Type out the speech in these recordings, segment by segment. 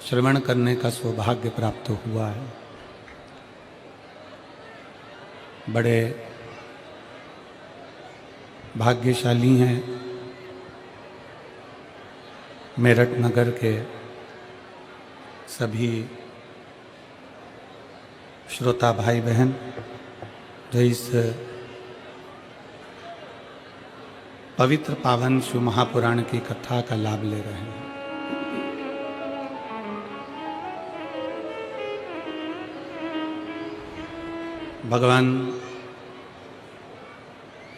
श्रवण करने का सौभाग्य प्राप्त हुआ है। बड़े भाग्यशाली हैं मेरठ नगर के सभी श्रोता भाई बहन जो इस पवित्र पावन शिव महापुराण की कथा का लाभ ले रहे हैं। भगवान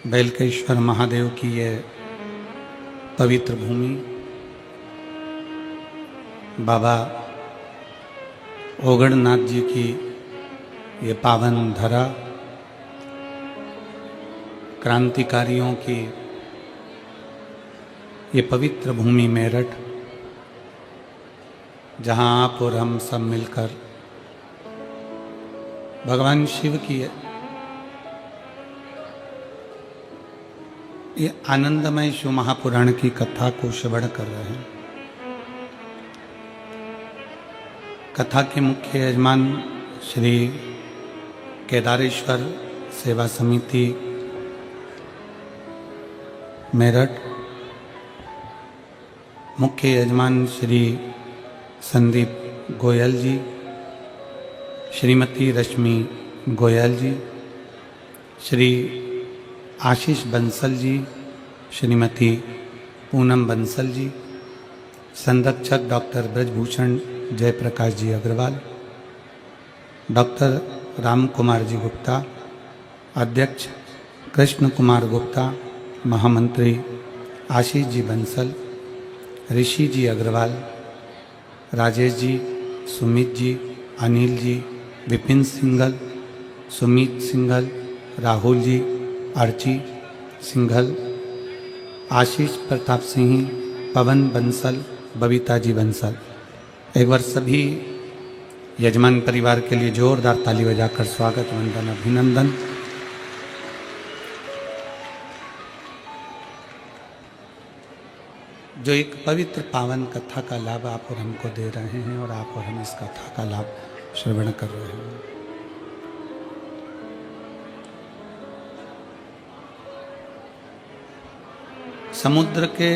बेलकेश्वर महादेव की ये पवित्र भूमि, बाबा ओगड़नाथ जी की ये पावन धरा, क्रांतिकारियों की ये पवित्र भूमि मेरठ, जहाँ आप और हम सब मिलकर भगवान शिव की ये आनंदमय शिव महापुराण की कथा को श्रवण कर रहे हैं। कथा के मुख्य यजमान श्री केदारेश्वर सेवा समिति मेरठ, मुख्य यजमान श्री संदीप गोयल जी, श्रीमती रश्मि गोयल जी, श्री आशीष बंसल जी, श्रीमती पूनम बंसल जी, संरक्षक डॉक्टर ब्रजभूषण जयप्रकाश जी अग्रवाल, डॉक्टर राम कुमार जी गुप्ता, अध्यक्ष कृष्ण कुमार गुप्ता, महामंत्री आशीष जी बंसल, ऋषि जी अग्रवाल, राजेश जी, सुमित जी, अनिल जी, विपिन सिंघल, सुमित सिंघल, राहुल जी, अर्ची सिंघल, आशीष प्रताप सिंह, पवन बंसल, बबीता जी बंसल। एक बार सभी यजमान परिवार के लिए जोरदार ताली बजाकर स्वागत, वंदन, अभिनंदन। जो एक पवित्र पावन कथा का लाभ आप और हमको दे रहे हैं और आप और हम इस कथा का लाभ श्रवण कर रहे हैं। समुद्र के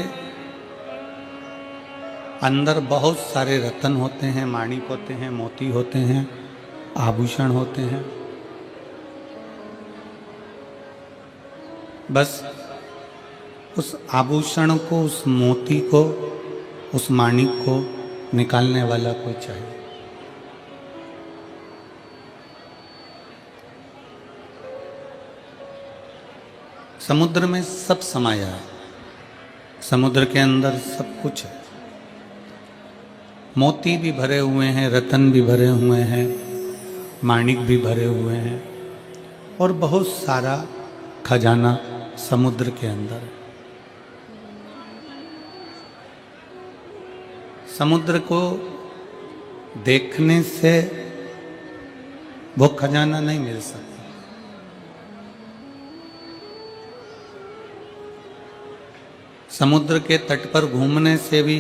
अंदर बहुत सारे रत्न होते हैं, माणिक होते हैं, मोती होते हैं, आभूषण होते हैं। बस उस आभूषण को, उस मोती को, उस माणिक को निकालने वाला कोई चाहिए। समुद्र में सब समाया है, समुद्र के अंदर सब कुछ है। मोती भी भरे हुए हैं, रत्न भी भरे हुए हैं, माणिक भी भरे हुए हैं और बहुत सारा खजाना समुद्र के अंदर है। समुद्र को देखने से वो खजाना नहीं मिल सकता। समुद्र के तट पर घूमने से भी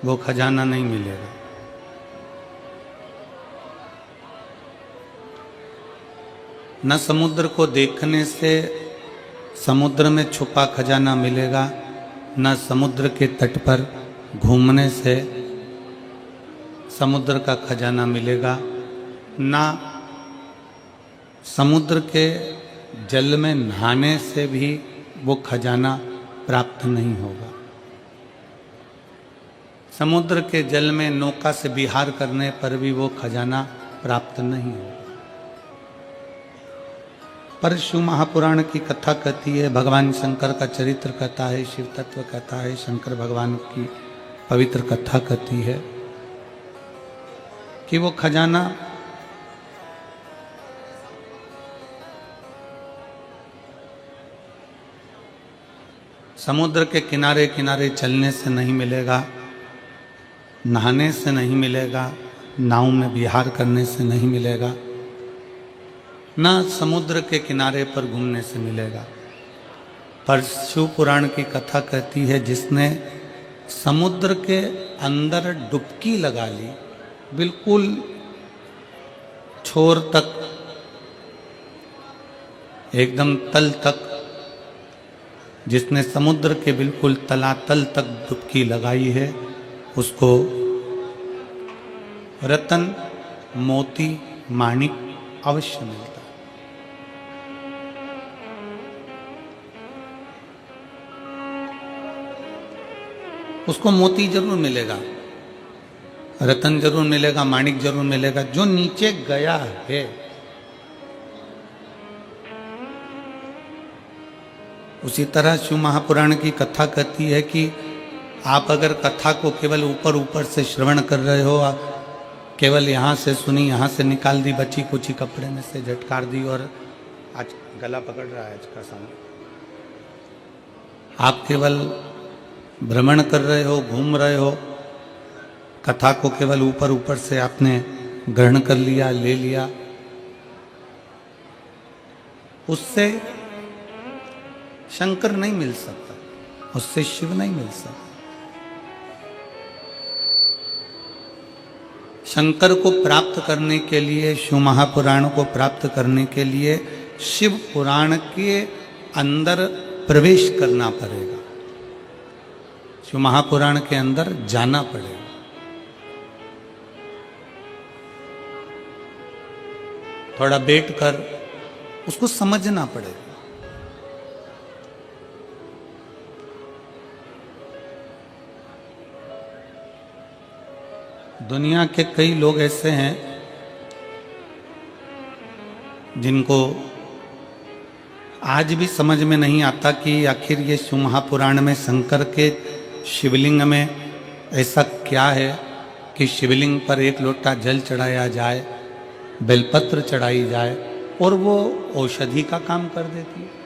वो खजाना नहीं मिलेगा। न समुद्र को देखने से समुद्र में छुपा खजाना मिलेगा, न समुद्र के तट पर घूमने से समुद्र का खजाना मिलेगा, ना समुद्र के जल में नहाने से भी वो खजाना प्राप्त नहीं होगा। समुद्र के जल में नौका से विहार करने पर भी वो खजाना प्राप्त नहीं होगा। पर शिव महापुराण की कथा कहती है, भगवान शंकर का चरित्र कहता है, शिव तत्व कहता है, शंकर भगवान की पवित्र कथा कहती है कि वो खजाना समुद्र के किनारे किनारे चलने से नहीं मिलेगा, नहाने से नहीं मिलेगा, नाव में विहार करने से नहीं मिलेगा, ना समुद्र के किनारे पर घूमने से मिलेगा। पर शिव पुराण की कथा कहती है जिसने समुद्र के अंदर डुबकी लगा ली, बिल्कुल छोर तक, एकदम तल तक, जिसने समुद्र के बिल्कुल तलातल तक डुबकी लगाई है, उसको रतन, मोती, माणिक अवश्य मिलता है। उसको मोती जरूर मिलेगा, रतन जरूर मिलेगा, माणिक जरूर मिलेगा। जो नीचे गया है उसी तरह शिव महापुराण की कथा कहती है कि आप अगर कथा को केवल ऊपर ऊपर से श्रवण कर रहे हो, केवल यहाँ से सुनी, यहाँ से निकाल दी, बची कुची कपड़े में से झटकार दी, और आज गला पकड़ रहा है आज का समय, आप केवल भ्रमण कर रहे हो, घूम रहे हो, कथा को केवल ऊपर ऊपर से आपने ग्रहण कर लिया, ले लिया, उससे शंकर नहीं मिल सकता, उससे शिव नहीं मिल सकता। शंकर को प्राप्त करने के लिए, शिव महापुराण को प्राप्त करने के लिए शिव पुराण के अंदर प्रवेश करना पड़ेगा, शिव महापुराण के अंदर जाना पड़ेगा। थोड़ा बैठकर उसको समझना पड़ेगा। दुनिया के कई लोग ऐसे हैं जिनको आज भी समझ में नहीं आता कि आखिर ये शिव महापुराण में शंकर के शिवलिंग में ऐसा क्या है कि शिवलिंग पर एक लोटा जल चढ़ाया जाए, बेलपत्र चढ़ाई जाए और वो औषधि का काम कर देती है।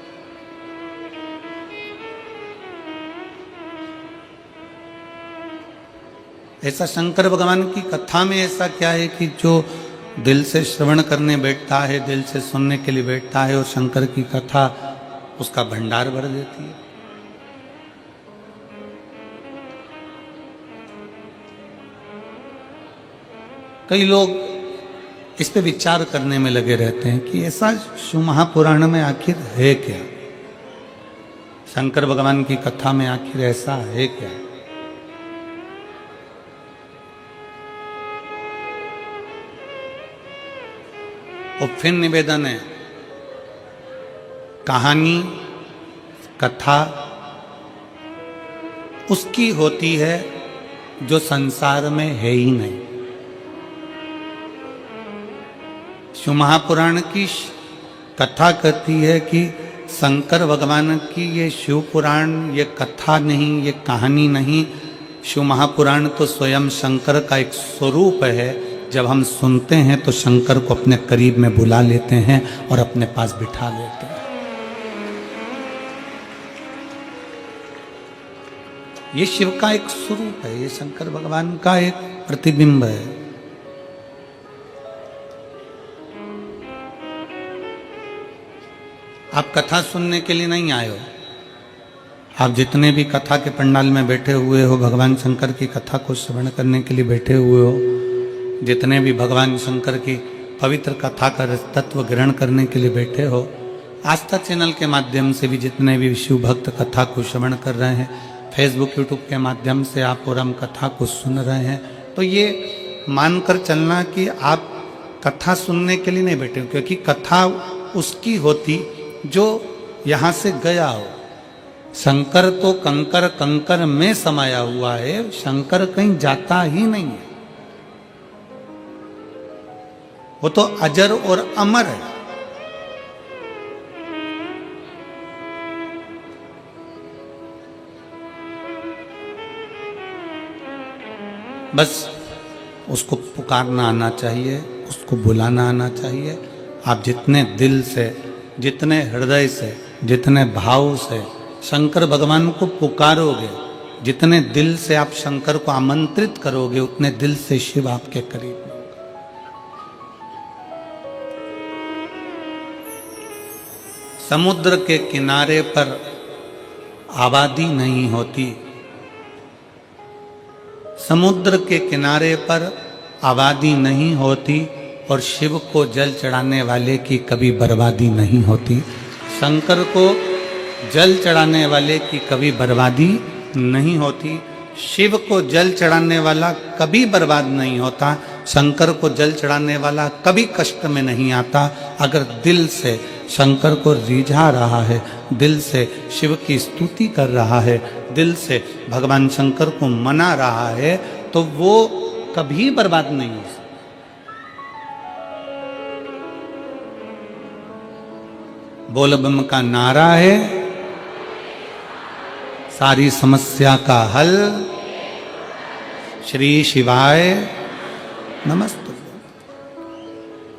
ऐसा शंकर भगवान की कथा में ऐसा क्या है कि जो दिल से श्रवण करने बैठता है, दिल से सुनने के लिए बैठता है, और शंकर की कथा उसका भंडार भर देती है। कई लोग इस पे विचार करने में लगे रहते हैं कि ऐसा शिव महापुराण में आखिर है क्या, शंकर भगवान की कथा में आखिर ऐसा है क्या। और फिर निवेदन है, कहानी, कथा उसकी होती है जो संसार में है ही नहीं। शिव महापुराण की कथा कहती है कि शंकर भगवान की ये शिव पुराण, ये कथा नहीं, ये कहानी नहीं, शिव महापुराण तो स्वयं शंकर का एक स्वरूप है। जब हम सुनते हैं तो शंकर को अपने करीब में बुला लेते हैं और अपने पास बिठा लेते हैं। ये शिव का एक स्वरूप है, ये शंकर भगवान का एक प्रतिबिंब है। आप कथा सुनने के लिए नहीं आए हो, आप जितने भी कथा के पंडाल में बैठे हुए हो, भगवान शंकर की कथा को श्रवण करने के लिए बैठे हुए हो, जितने भी भगवान शंकर की पवित्र कथा का तत्व ग्रहण करने के लिए बैठे हो, आस्था चैनल के माध्यम से भी जितने भी शिव भक्त कथा को श्रवण कर रहे हैं, फेसबुक यूट्यूब के माध्यम से आप पूरम कथा को सुन रहे हैं, तो ये मानकर चलना कि आप कथा सुनने के लिए नहीं बैठे हो, क्योंकि कथा उसकी होती जो यहाँ से गया हो। शंकर तो कंकर कंकर में समाया हुआ है, शंकर कहीं जाता ही नहीं है, वो तो अजर और अमर है। बस उसको पुकारना आना चाहिए, उसको बुलाना आना चाहिए। आप जितने दिल से, जितने हृदय से, जितने भाव से शंकर भगवान को पुकारोगे, जितने दिल से आप शंकर को आमंत्रित करोगे, उतने दिल से शिव आपके करीब होगा। समुद्र के किनारे पर आबादी नहीं होती, समुद्र के किनारे पर आबादी नहीं होती और शिव को जल चढ़ाने वाले की कभी बर्बादी नहीं होती। शंकर को जल चढ़ाने वाले की कभी बर्बादी नहीं होती। शिव को जल चढ़ाने वाला कभी बर्बाद नहीं होता। शंकर को जल चढ़ाने वाला कभी कष्ट में नहीं आता। अगर दिल से शंकर को रिझा रहा है, दिल से शिव की स्तुति कर रहा है, दिल से भगवान शंकर को मना रहा है, तो वो कभी बर्बाद नहीं हो सकता। बोल बम का नारा है, सारी समस्या का हल, श्री शिवाय नमस्ते।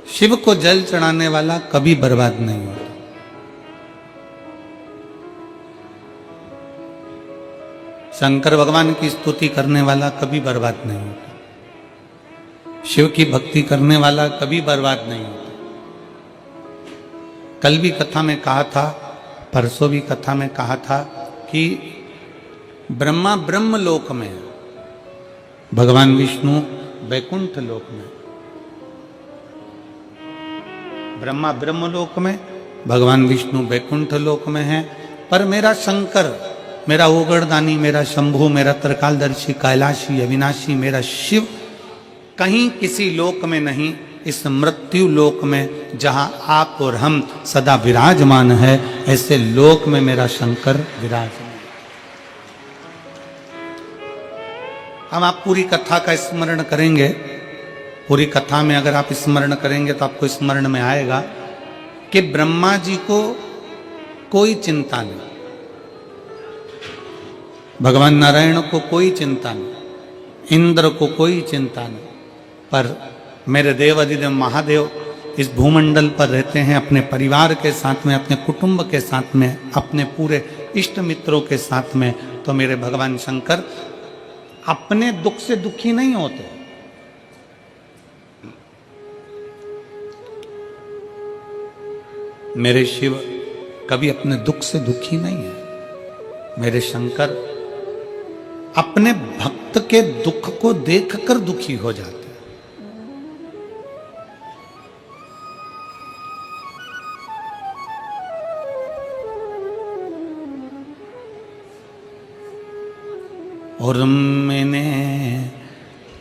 शिव को जल चढ़ाने वाला कभी बर्बाद नहीं होता। शंकर भगवान की स्तुति करने वाला कभी बर्बाद नहीं होता। शिव की भक्ति करने वाला कभी बर्बाद नहीं होता। कल भी कथा में कहा था, परसों भी कथा में कहा था कि ब्रह्मा ब्रह्म लोक में है, भगवान विष्णु वैकुंठ लोक में। ब्रह्मा ब्रह्म लोक में, भगवान विष्णु वैकुंठ लोक में है। पर मेरा शंकर, मेरा ओगड़दानी, मेरा शंभु, मेरा त्रिकालदर्शी, कैलाशी, अविनाशी, मेरा शिव कहीं किसी लोक में नहीं, इस मृत्यु लोक में जहां आप और हम सदा विराजमान है, ऐसे लोक में मेरा शंकर विराजमान। हम आप पूरी कथा का स्मरण करेंगे। पूरी कथा में अगर आप स्मरण करेंगे तो आपको स्मरण में आएगा कि ब्रह्मा जी को कोई चिंता नहीं, भगवान नारायण को कोई चिंता नहीं, इंद्र को कोई चिंता नहीं। पर मेरे देव अधिदेव महादेव इस भूमंडल पर रहते हैं अपने परिवार के साथ में, अपने कुटुंब के साथ में, अपने पूरे इष्ट मित्रों के साथ में। तो मेरे भगवान शंकर अपने दुख से दुखी नहीं होते। मेरे शिव कभी अपने दुख से दुखी नहीं है। मेरे शंकर अपने भक्त के दुख को देखकर दुखी हो जाते हैं। और मैंने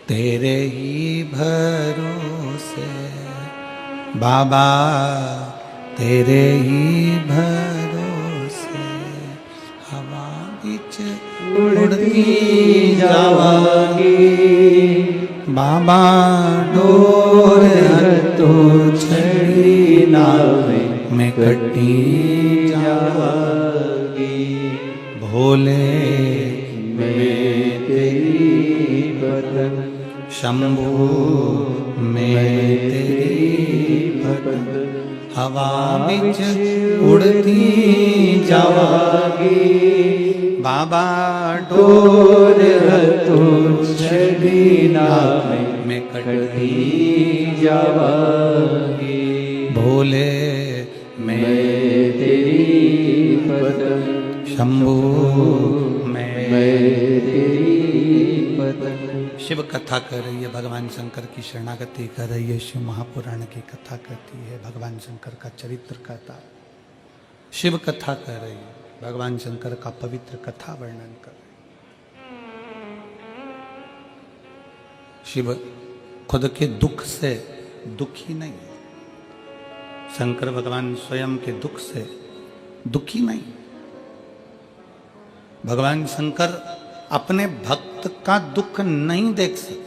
तेरे ही भरोसे बाबा, तेरे ही भरोसे हवा बिच उड़ती जावागी बाबा, डोर तो छड़ी नावे में कटी जावागी। भोले मैं तेरी पतंग, शंभू मैं तेरी पतंग, हवा बिच उड़ती जावागी बाबा, डोर तो छड़ी नावे में कटी जावागी। भोले मैं तेरी पतंग, शंभू मैं तेरी पतंग। शिव कथा कर रही है, भगवान शंकर की शरणागति कर रही है, शिव महापुराण की कथा करती है, भगवान शंकर का चरित्र कहता है। शिव कथा कर रही है, भगवान शंकर का पवित्र कथा वर्णन कर रही है। शिव खुद के दुख से दुखी नहीं है। शंकर भगवान स्वयं के दुख से दुखी नहीं। भगवान शंकर अपने भक्त का दुख नहीं देख सकते।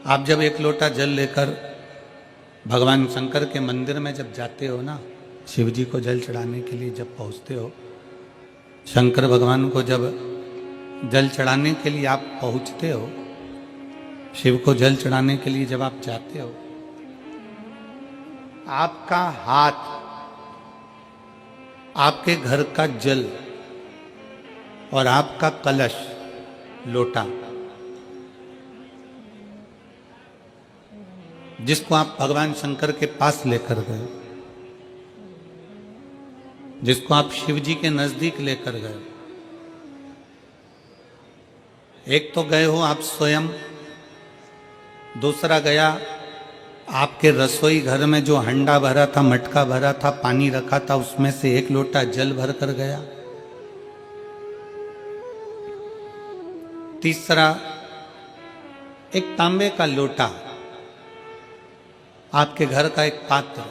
आप जब एक लोटा जल लेकर भगवान शंकर के मंदिर में जब जाते हो ना, शिव जी को जल चढ़ाने के लिए जब पहुंचते हो, शंकर भगवान को जब जल चढ़ाने के लिए आप पहुंचते हो, शिव को जल चढ़ाने के लिए जब आप जाते हो, आपका हाथ, आपके घर का जल और आपका कलश, लोटा, जिसको आप भगवान शंकर के पास लेकर गए, जिसको आप शिव जी के नजदीक लेकर गए। एक तो गए हो आप स्वयं, दूसरा गया आपके रसोई घर में जो हंडा भरा था, मटका भरा था, पानी रखा था, उसमें से एक लोटा जल भर कर गया। तीसरा एक तांबे का लोटा, आपके घर का एक पात्र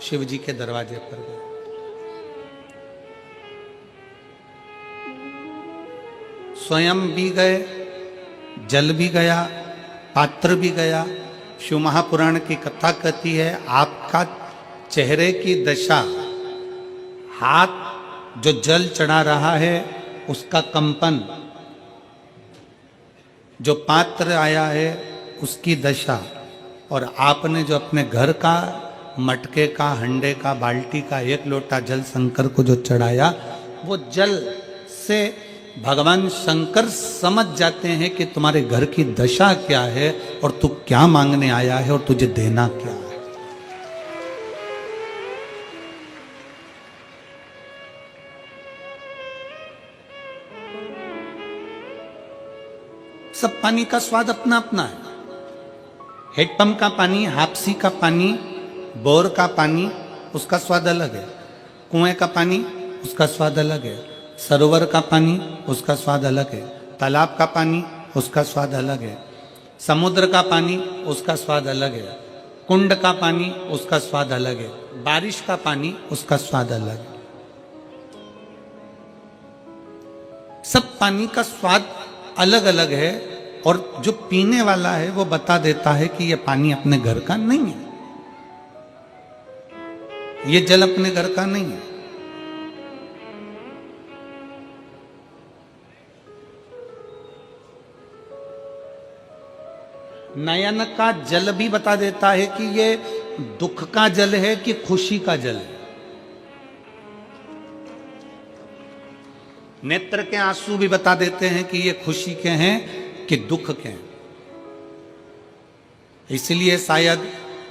शिव जी के दरवाजे पर गया। स्वयं भी गए, जल भी गया, पात्र भी गया। शिव महापुराण की कथा कहती है आपका चेहरे की दशा, हाथ जो जल चढ़ा रहा है उसका कंपन, जो पात्र आया है उसकी दशा, और आपने जो अपने घर का मटके का, हंडे का, बाल्टी का एक लोटा जल शंकर को जो चढ़ाया, वो जल से भगवान शंकर समझ जाते हैं कि तुम्हारे घर की दशा क्या है और तू क्या मांगने आया है और तुझे देना क्या है। सब पानी का स्वाद अपना अपना है। हेडपंप का पानी, हापसी का पानी, बोर का पानी, उसका स्वाद अलग है। कुएं का पानी, उसका स्वाद अलग है। सरोवर का पानी, उसका स्वाद अलग है। तालाब का पानी, उसका स्वाद अलग है। समुद्र का पानी, उसका स्वाद अलग है। कुंड का पानी, उसका स्वाद अलग है। बारिश का पानी, उसका स्वाद अलग है। सब पानी का स्वाद अलग अलग है, और जो पीने वाला है वो बता देता है कि यह पानी अपने घर का नहीं है, ये जल अपने घर का नहीं है। नयन का जल भी बता देता है कि ये दुख का जल है कि खुशी का जल है। नेत्र के आंसू भी बता देते हैं कि ये खुशी के हैं कि दुख के हैं। इसलिए शायद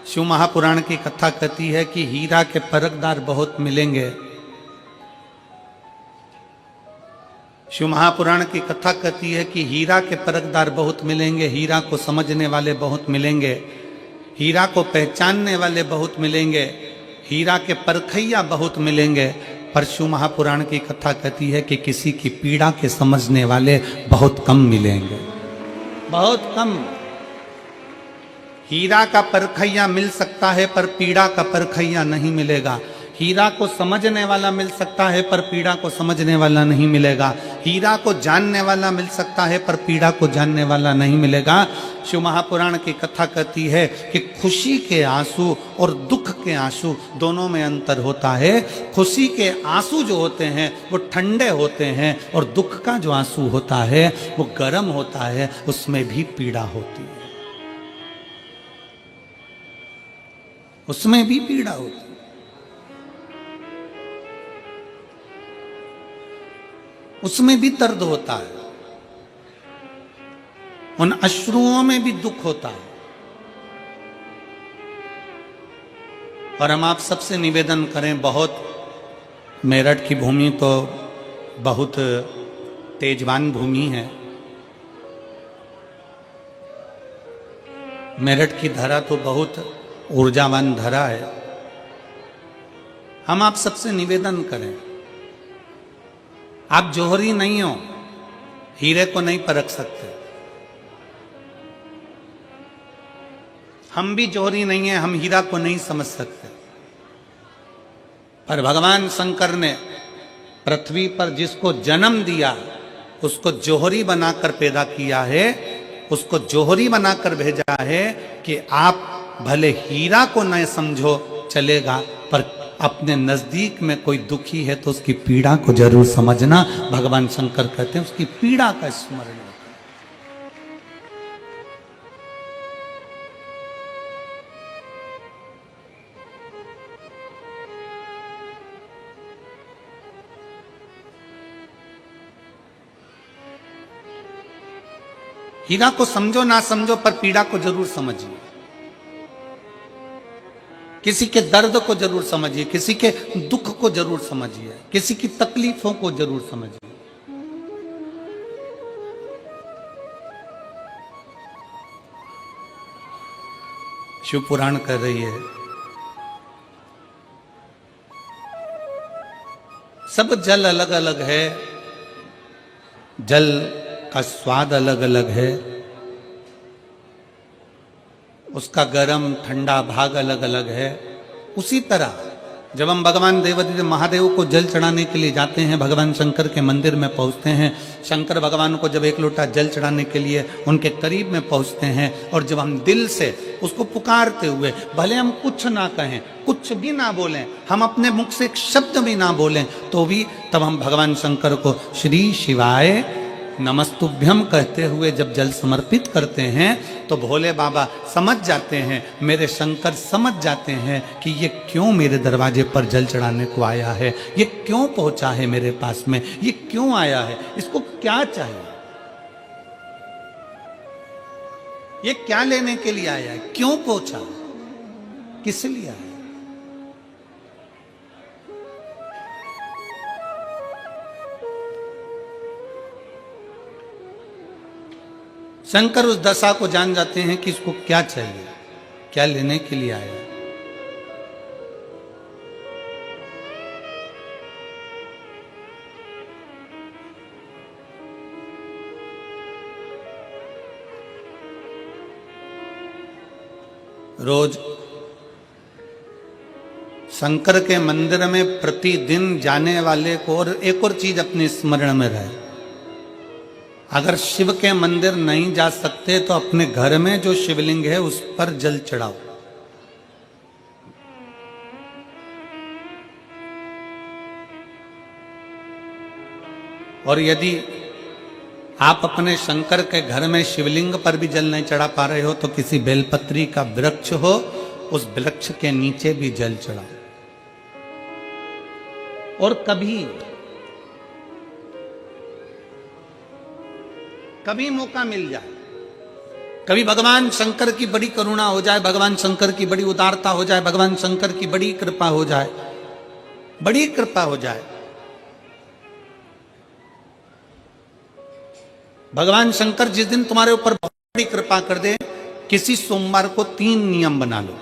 शिव महापुराण की कथा कहती है कि हीरा के परखदार बहुत मिलेंगे। शिव महापुराण की कथा कहती है कि हीरा के परखदार बहुत मिलेंगे, हीरा को समझने वाले बहुत मिलेंगे, हीरा को पहचानने वाले बहुत मिलेंगे, हीरा के परखैया बहुत मिलेंगे। पर शिव महापुराण की कथा कहती है कि किसी की पीड़ा के समझने वाले बहुत कम मिलेंगे, बहुत कम। हीरा का परखैया मिल सकता है पर पीड़ा का परखैया नहीं मिलेगा। हीरा को समझने वाला मिल सकता है पर पीड़ा को समझने वाला नहीं मिलेगा। हीरा को जानने वाला मिल सकता है पर पीड़ा को जानने वाला नहीं मिलेगा। शिव महापुराण की कथा कहती है कि खुशी के आंसू और दुख के आंसू दोनों में अंतर होता है। खुशी के आंसू जो होते हैं वो ठंडे होते हैं, और दुख का जो आंसू होता है वो गर्म होता है, उसमें भी पीड़ा होती है, उसमें भी पीड़ा होती है। उसमें भी दर्द होता है, उन अश्रुओं में भी दुख होता है। और हम आप सबसे निवेदन करें, बहुत मेरठ की भूमि तो बहुत तेजवान भूमि है। मेरठ की धरा तो बहुत ऊर्जावान धरा है। हम आप सबसे निवेदन करें, आप जौहरी नहीं हो, हीरे को नहीं परख सकते। हम भी जौहरी नहीं है, हम हीरा को नहीं समझ सकते। पर भगवान शंकर ने पृथ्वी पर जिसको जन्म दिया उसको जौहरी बनाकर पैदा किया है, उसको जौहरी बनाकर भेजा है कि आप भले हीरा को न समझो चलेगा, पर अपने नजदीक में कोई दुखी है तो उसकी पीड़ा को जरूर समझना। भगवान शंकर कहते हैं उसकी पीड़ा का स्मरण। हीरा को समझो ना समझो पर पीड़ा को जरूर समझिए। किसी के दर्द को जरूर समझिए, किसी के दुख को जरूर समझिए, किसी की तकलीफों को जरूर समझिए। शिव पुराण कह रही है, सब जल अलग अलग है, जल का स्वाद अलग अलग है, उसका गर्म ठंडा भाग अलग अलग है। उसी तरह जब हम भगवान देवादिदेव महादेव को जल चढ़ाने के लिए जाते हैं, भगवान शंकर के मंदिर में पहुंचते हैं, शंकर भगवान को जब एक लोटा जल चढ़ाने के लिए उनके करीब में पहुंचते हैं, और जब हम दिल से उसको पुकारते हुए, भले हम कुछ ना कहें, कुछ भी ना बोलें, हम अपने मुख से एक शब्द भी ना बोलें, तो भी तब हम भगवान शंकर को श्री शिवाय नमस्तुभ्यम कहते हुए जब जल समर्पित करते हैं, तो भोले बाबा समझ जाते हैं, मेरे शंकर समझ जाते हैं कि ये क्यों मेरे दरवाजे पर जल चढ़ाने को आया है, ये क्यों पहुंचा है मेरे पास में, ये क्यों आया है, इसको क्या चाहिए, ये क्या लेने के लिए आया है, क्यों पहुंचा, किस लिए आया। शंकर उस दशा को जान जाते हैं कि इसको क्या चाहिए, क्या लेने के लिए आया। रोज शंकर के मंदिर में प्रतिदिन जाने वाले को, और एक और चीज अपने स्मरण में रहे, अगर शिव के मंदिर नहीं जा सकते तो अपने घर में जो शिवलिंग है उस पर जल चढ़ाओ। और यदि आप अपने शंकर के घर में शिवलिंग पर भी जल नहीं चढ़ा पा रहे हो, तो किसी बेलपत्री का वृक्ष हो, उस वृक्ष के नीचे भी जल चढ़ाओ। और कभी मौका मिल जाए, कभी भगवान शंकर की बड़ी करुणा हो जाए, भगवान शंकर की बड़ी उदारता हो जाए, भगवान शंकर की बड़ी कृपा हो जाए, बड़ी कृपा हो जाए, भगवान शंकर जिस दिन तुम्हारे ऊपर बड़ी कृपा कर दे, किसी सोमवार को 3 नियम बना लो।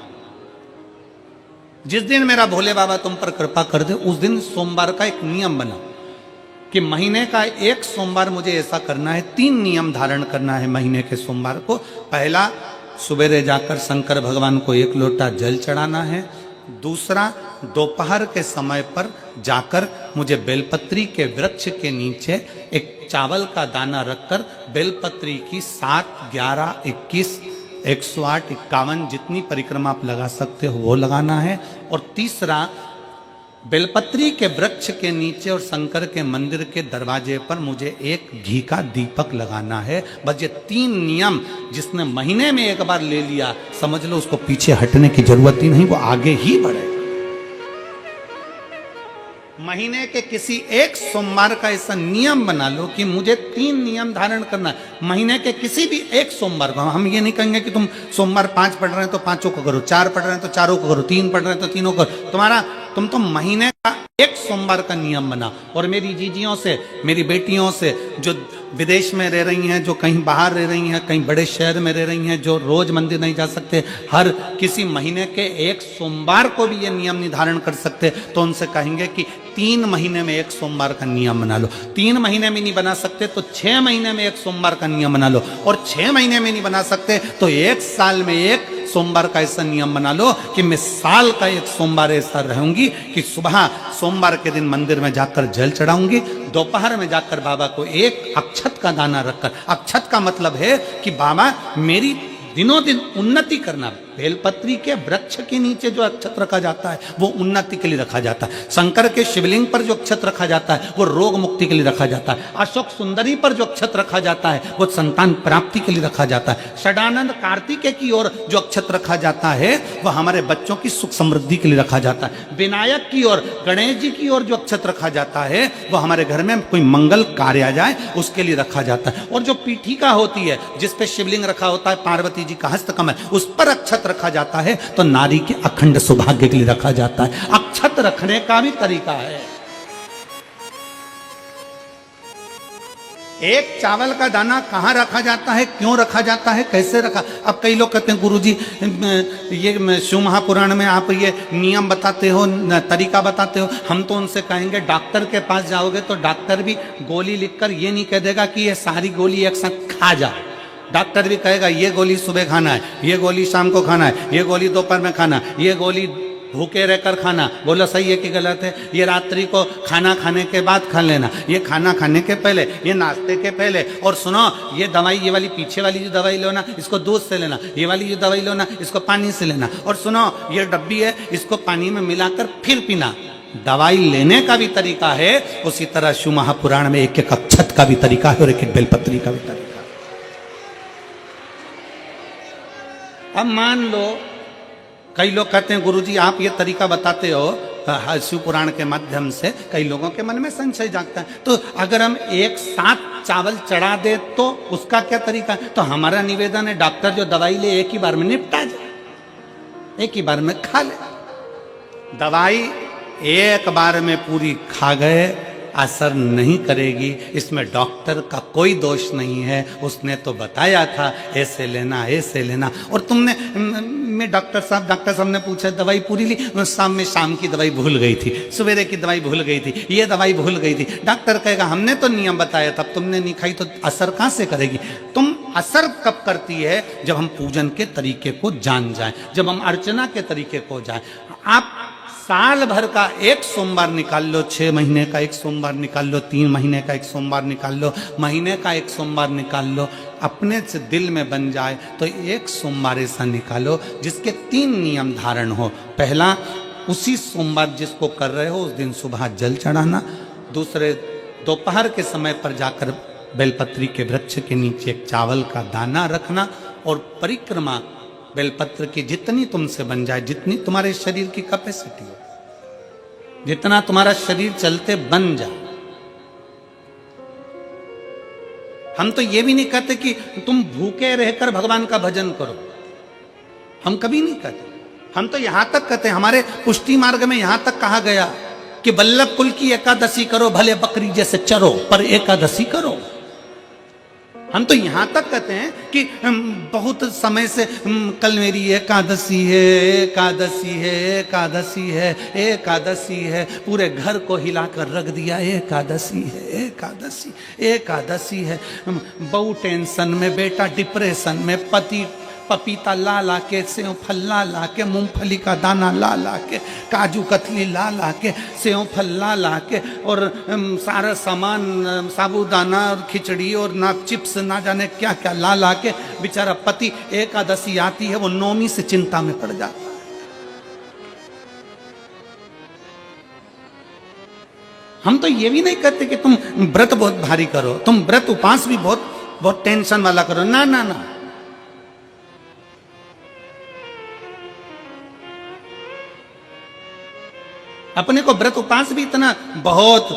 जिस दिन मेरा भोले बाबा तुम पर कृपा कर दे, उस दिन सोमवार का एक नियम बनाओ कि महीने का एक सोमवार मुझे ऐसा करना है, 3 नियम धारण करना है महीने के सोमवार को। पहला, सुबेरे जाकर शंकर भगवान को 1 लोटा जल चढ़ाना है। दूसरा, दोपहर के समय पर जाकर मुझे बेलपत्री के वृक्ष के नीचे एक चावल का दाना रखकर बेलपत्री की 7, 11, 21, 108, 51 जितनी परिक्रमा आप लगा सकते हो वो लगाना है। और तीसरा, बेलपत्री के वृक्ष के नीचे और शंकर के मंदिर के दरवाजे पर मुझे एक घी का दीपक लगाना है। बस ये 3 नियम जिसने महीने में एक बार ले लिया, समझ लो उसको पीछे हटने की जरूरत ही नहीं, वो आगे ही बढ़े। महीने के किसी एक सोमवार का ऐसा नियम बना लो कि मुझे 3 नियम धारण करना है। महीने के किसी भी एक सोमवार को, हम ये नहीं कहेंगे कि तुम सोमवार 5 पढ़ रहे हैं तो 5 को करो, 4 पढ़ रहे हैं तो 4 को करो, 3 पढ़ रहे हैं तो 3 को करो। तुम तो महीने का एक सोमवार का नियम बना। और मेरी जीजियों से, मेरी बेटियों से जो विदेश में रह रही हैं, जो कहीं बाहर रह रही हैं, कहीं बड़े शहर में रह रही हैं, जो रोज मंदिर नहीं जा सकते, हर किसी महीने के एक सोमवार को भी ये नियम निर्धारण कर सकते, तो उनसे कहेंगे कि 3 महीने में एक सोमवार का नियम बना लो। 3 महीने में नहीं बना सकते तो 6 महीने में एक सोमवार का नियम बना लो। और 6 महीने में नहीं बना सकते तो 1 साल में एक सोमवार का ऐसा नियम बना लो कि मैं साल का एक सोमवार ऐसा रहूंगी कि सुबह सोमवार के दिन मंदिर में जाकर जल चढ़ाऊंगी, दोपहर में जाकर बाबा को एक अक्षत का दाना रखकर, अक्षत का मतलब है कि बाबा मेरी दिनों दिन उन्नति करना। बेलपत्री के वृक्ष के नीचे जो अक्षत रखा जाता है वो उन्नति के लिए रखा जाता है। शंकर के शिवलिंग पर जो अक्षत रखा जाता है वो रोग मुक्ति के लिए रखा जाता है। अशोक सुंदरी पर जो अक्षत रखा जाता है वो संतान प्राप्ति के लिए रखा जाता है। षडानंद कार्तिकेय की ओर जो अक्षत रखा जाता है वह हमारे बच्चों की सुख समृद्धि के लिए रखा जाता है। विनायक की ओर, गणेश जी की ओर जो अक्षत रखा जाता है वो हमारे घर में कोई मंगल कार्य आ जाए उसके लिए रखा जाता है। और जो पीठिका होती है जिस पे शिवलिंग रखा होता है, पार्वती जी का हस्तकमल, उस पर अक्षत अक्षत रखा जाता है तो नारी के अखंड सौभाग्य के लिए रखा जाता है। अक्षत रखने का भी तरीका है। एक चावल का दाना कहाँ रखा जाता है, क्यों रखा जाता है, कैसे रखा। अब कई लोग कहते हैं गुरुजी ये शिव महापुराण में आप ये नियम बताते हो, तरीका बताते हो। हम तो उनसे कहेंगे डॉक्टर के पास जाओगे तो डॉक्टर भी गोली लिखकर ये नहीं कह देगा कि ये सारी गोली एक साथ खा जा। डॉक्टर भी कहेगा ये गोली सुबह खाना है, ये गोली शाम को खाना है, ये गोली दोपहर में खाना, ये गोली भूखे रहकर खाना। बोलो सही है कि गलत है। ये रात्रि को खाना खाने के बाद खा लेना, ये खाना खाने के पहले, ये नाश्ते के पहले। और सुनो ये दवाई, ये वाली पीछे वाली जो दवाई लो ना इसको दूध से लेना, ये वाली जो दवाई लो ना इसको पानी से लेना। और सुनो ये डब्बी है इसको पानी में मिलाकर फिर पीना। दवाई लेने का भी तरीका है, उसी तरह शिव महापुराण में एक एक अक्षत का भी तरीका है और एक एक बेलपत्री का भी तरीका है। अब मान लो कई लोग कहते हैं गुरुजी आप ये तरीका बताते हो शिव पुराण के माध्यम से, कई लोगों के मन में संशय जागता है। तो अगर हम एक साथ चावल चढ़ा दे तो उसका क्या तरीका है। तो हमारा निवेदन है डॉक्टर जो दवाई ले एक ही बार में निपटा जाए, एक ही बार में खा ले। दवाई एक बार में पूरी खा गए असर नहीं करेगी, इसमें डॉक्टर का कोई दोष नहीं है। उसने तो बताया था ऐसे लेना ऐसे लेना। और तुमने मैं डॉक्टर साहब ने पूछा दवाई पूरी ली, शाम की दवाई भूल गई थी, सवेरे की दवाई भूल गई थी, ये दवाई भूल गई थी। डॉक्टर कहेगा हमने तो नियम बताया तब तुमने नहीं खाई, तो असर कहाँ से करेगी। तुम असर कब करती है जब हम पूजन के तरीके को जान जाएं, जब हम अर्चना के तरीके को जाएं। आप साल भर का एक सोमवार निकाल लो, 6 महीने का एक सोमवार निकाल लो, 3 महीने का एक सोमवार निकाल लो, महीने का एक सोमवार निकाल लो, अपने से दिल में बन जाए तो एक सोमवार ऐसा निकालो जिसके 3 नियम धारण हो। पहला, उसी सोमवार जिसको कर रहे हो उस दिन सुबह जल चढ़ाना। दूसरे, दोपहर के समय पर जाकर बेलपत्री के वृक्ष के नीचे एक चावल का दाना रखना और परिक्रमा बेलपत्र की जितनी तुमसे बन जाए, जितनी तुम्हारे शरीर की कैपेसिटी हो, जितना तुम्हारा शरीर चलते बन जाए। हम तो ये भी नहीं कहते कि तुम भूखे रहकर भगवान का भजन करो, हम कभी नहीं कहते। हम तो यहां तक कहते हैं, हमारे पुष्टि मार्ग में यहां तक कहा गया कि वल्लभ कुल की एकादशी करो, भले बकरी जैसे चरो पर एकादशी करो। हम तो यहां तक कहते हैं कि बहुत समय से कल मेरी एकादशी है, एकादशी है, एकादशी है, एकादशी है, पूरे घर को हिलाकर रख दिया, एकादशी है, एकादशी, एकादशी है। बहू टेंशन में, बेटा डिप्रेशन में, पति पपीता ला ला के, सेव फल ला ला के, मूंगफली का दाना ला ला के, काजू कतली ला ला के, सेव फल ला ला के, और सारा सामान साबूदाना और खिचड़ी और ना चिप्स ना जाने क्या क्या ला ला के, बेचारा पति एकादशी आती है वो नौमी से चिंता में पड़ जाता है। हम तो ये भी नहीं कहते कि तुम व्रत बहुत भारी करो, तुम व्रत उपास भी बहुत बहुत टेंशन वाला करो, ना ना ना। अपने को व्रत उपास भी इतना बहुत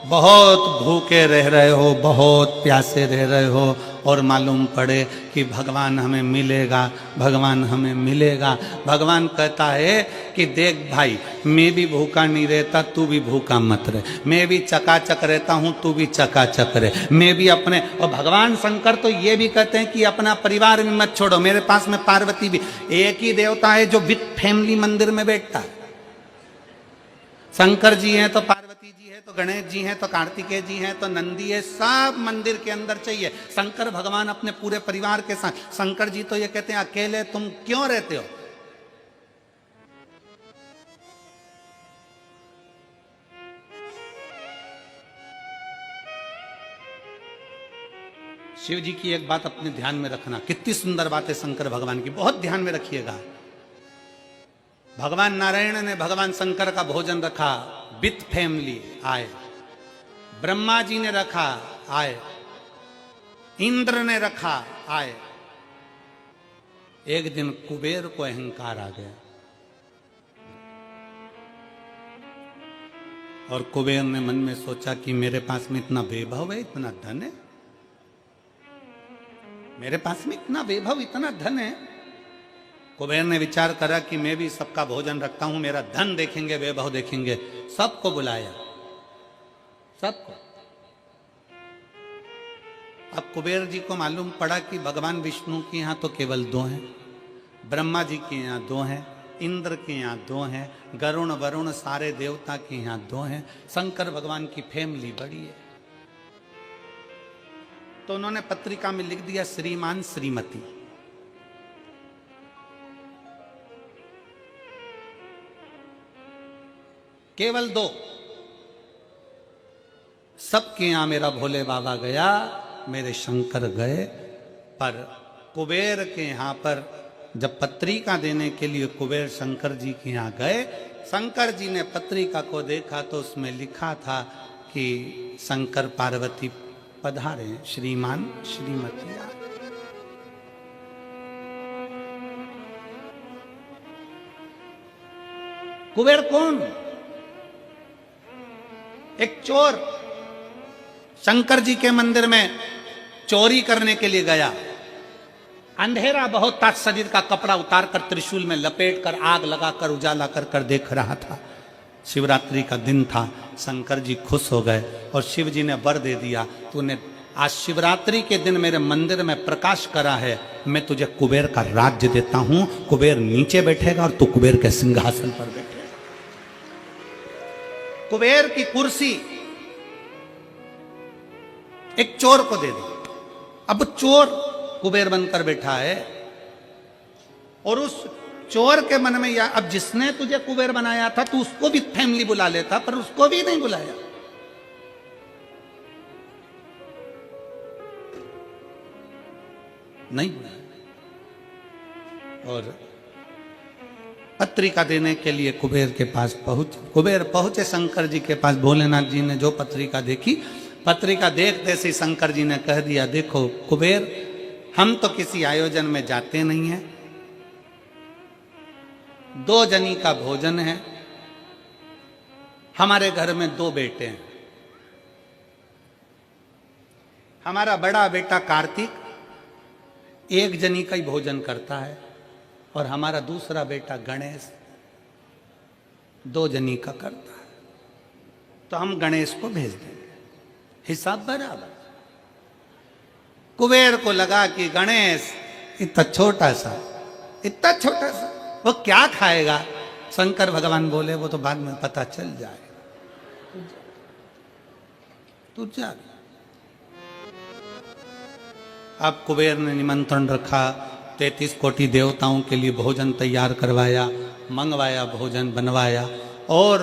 बहुत भूखे रह रहे हो, बहुत प्यासे रह रहे हो और मालूम पड़े कि भगवान हमें मिलेगा, भगवान हमें मिलेगा। भगवान कहता है कि देख भाई मैं भी भूखा नहीं रहता, तू भी भूखा मत रहे, मैं भी चकाचक रहता हूँ, तू भी चकाचक रहे, मैं भी अपने। और भगवान शंकर तो ये भी कहते हैं कि अपना परिवार भी मत छोड़ो। मेरे पास में पार्वती भी, एक ही देवता है जो विथ फैमिली मंदिर में बैठता है। शंकर जी हैं तो पार्वती जी है, तो गणेश जी हैं, तो कार्तिकेय जी हैं, तो नंदी है, सब मंदिर के अंदर चाहिए। शंकर भगवान अपने पूरे परिवार के साथ। शंकर जी तो ये कहते हैं अकेले तुम क्यों रहते हो। शिव जी की एक बात अपने ध्यान में रखना, कितनी सुंदर बात है शंकर भगवान की, बहुत ध्यान में रखिएगा। भगवान नारायण ने भगवान शंकर का भोजन रखा, विथ फैमिली आए। ब्रह्मा जी ने रखा, आए। इंद्र ने रखा, आए। एक दिन कुबेर को अहंकार आ गया और कुबेर ने मन में सोचा कि मेरे पास में इतना वैभव है, इतना धन है, मेरे पास में इतना वैभव, इतना धन है, कुबेर ने विचार करा कि मैं भी सबका भोजन रखता हूं, मेरा धन देखेंगे, वैभव देखेंगे। सबको बुलाया, सबको। अब कुबेर जी को मालूम पड़ा कि भगवान विष्णु के यहां तो केवल 2 हैं, ब्रह्मा जी के यहाँ 2 हैं, इंद्र के यहाँ 2 हैं, गरुण वरुण सारे देवता के यहाँ 2 हैं, शंकर भगवान की फैमिली बड़ी है। तो उन्होंने पत्रिका में लिख दिया श्रीमान श्रीमती। केवल 2। सबके यहां मेरा भोले बाबा गया, मेरे शंकर गए, पर कुबेर के यहां पर जब पत्रिका देने के लिए कुबेर शंकर जी के यहां गए, शंकर जी ने पत्रिका को देखा तो उसमें लिखा था कि शंकर पार्वती पधारे, श्रीमान श्रीमती। कुबेर कौन? एक चोर शंकर जी के मंदिर में चोरी करने के लिए गया। अंधेरा बहुत था, शरीर का कपड़ा उतारकर त्रिशूल में लपेटकर आग लगाकर उजाला कर देख रहा था। शिवरात्रि का दिन था, शंकर जी खुश हो गए और शिव जी ने वर दे दिया, तूने आज शिवरात्रि के दिन मेरे मंदिर में प्रकाश करा है, मैं तुझे कुबेर का राज्य देता हूं। कुबेर नीचे बैठेगा और तू कुबेर के सिंहासन पर बैठेगा। कुबेर की कुर्सी एक चोर को दे दी। अब चोर कुबेर बनकर बैठा है और उस चोर के मन में, या अब जिसने तुझे कुबेर बनाया था तू उसको भी फैमिली बुला लेता, पर उसको भी नहीं बुलाया। नहीं बुलाया। और पत्रिका देने के लिए कुबेर के पास कुबेर पहुंचे शंकर जी के पास। भोलेनाथ जी ने जो पत्रिका देखी, पत्रिका देखते से शंकर जी ने कह दिया, देखो कुबेर, हम तो किसी आयोजन में जाते नहीं हैं, 2 जनी का भोजन है, हमारे घर में 2 बेटे हैं। हमारा बड़ा बेटा कार्तिक 1 जनी का ही भोजन करता है और हमारा दूसरा बेटा गणेश 2 जनी का करता है, तो हम गणेश को भेज देंगे, हिसाब बराबर। कुबेर को लगा कि गणेश इतना छोटा सा वो क्या खाएगा। शंकर भगवान बोले, वो तो बाद में पता चल जाएगा, तू जा। अब कुबेर ने निमंत्रण रखा, 33 कोटि देवताओं के लिए भोजन तैयार करवाया, मंगवाया, भोजन बनवाया। और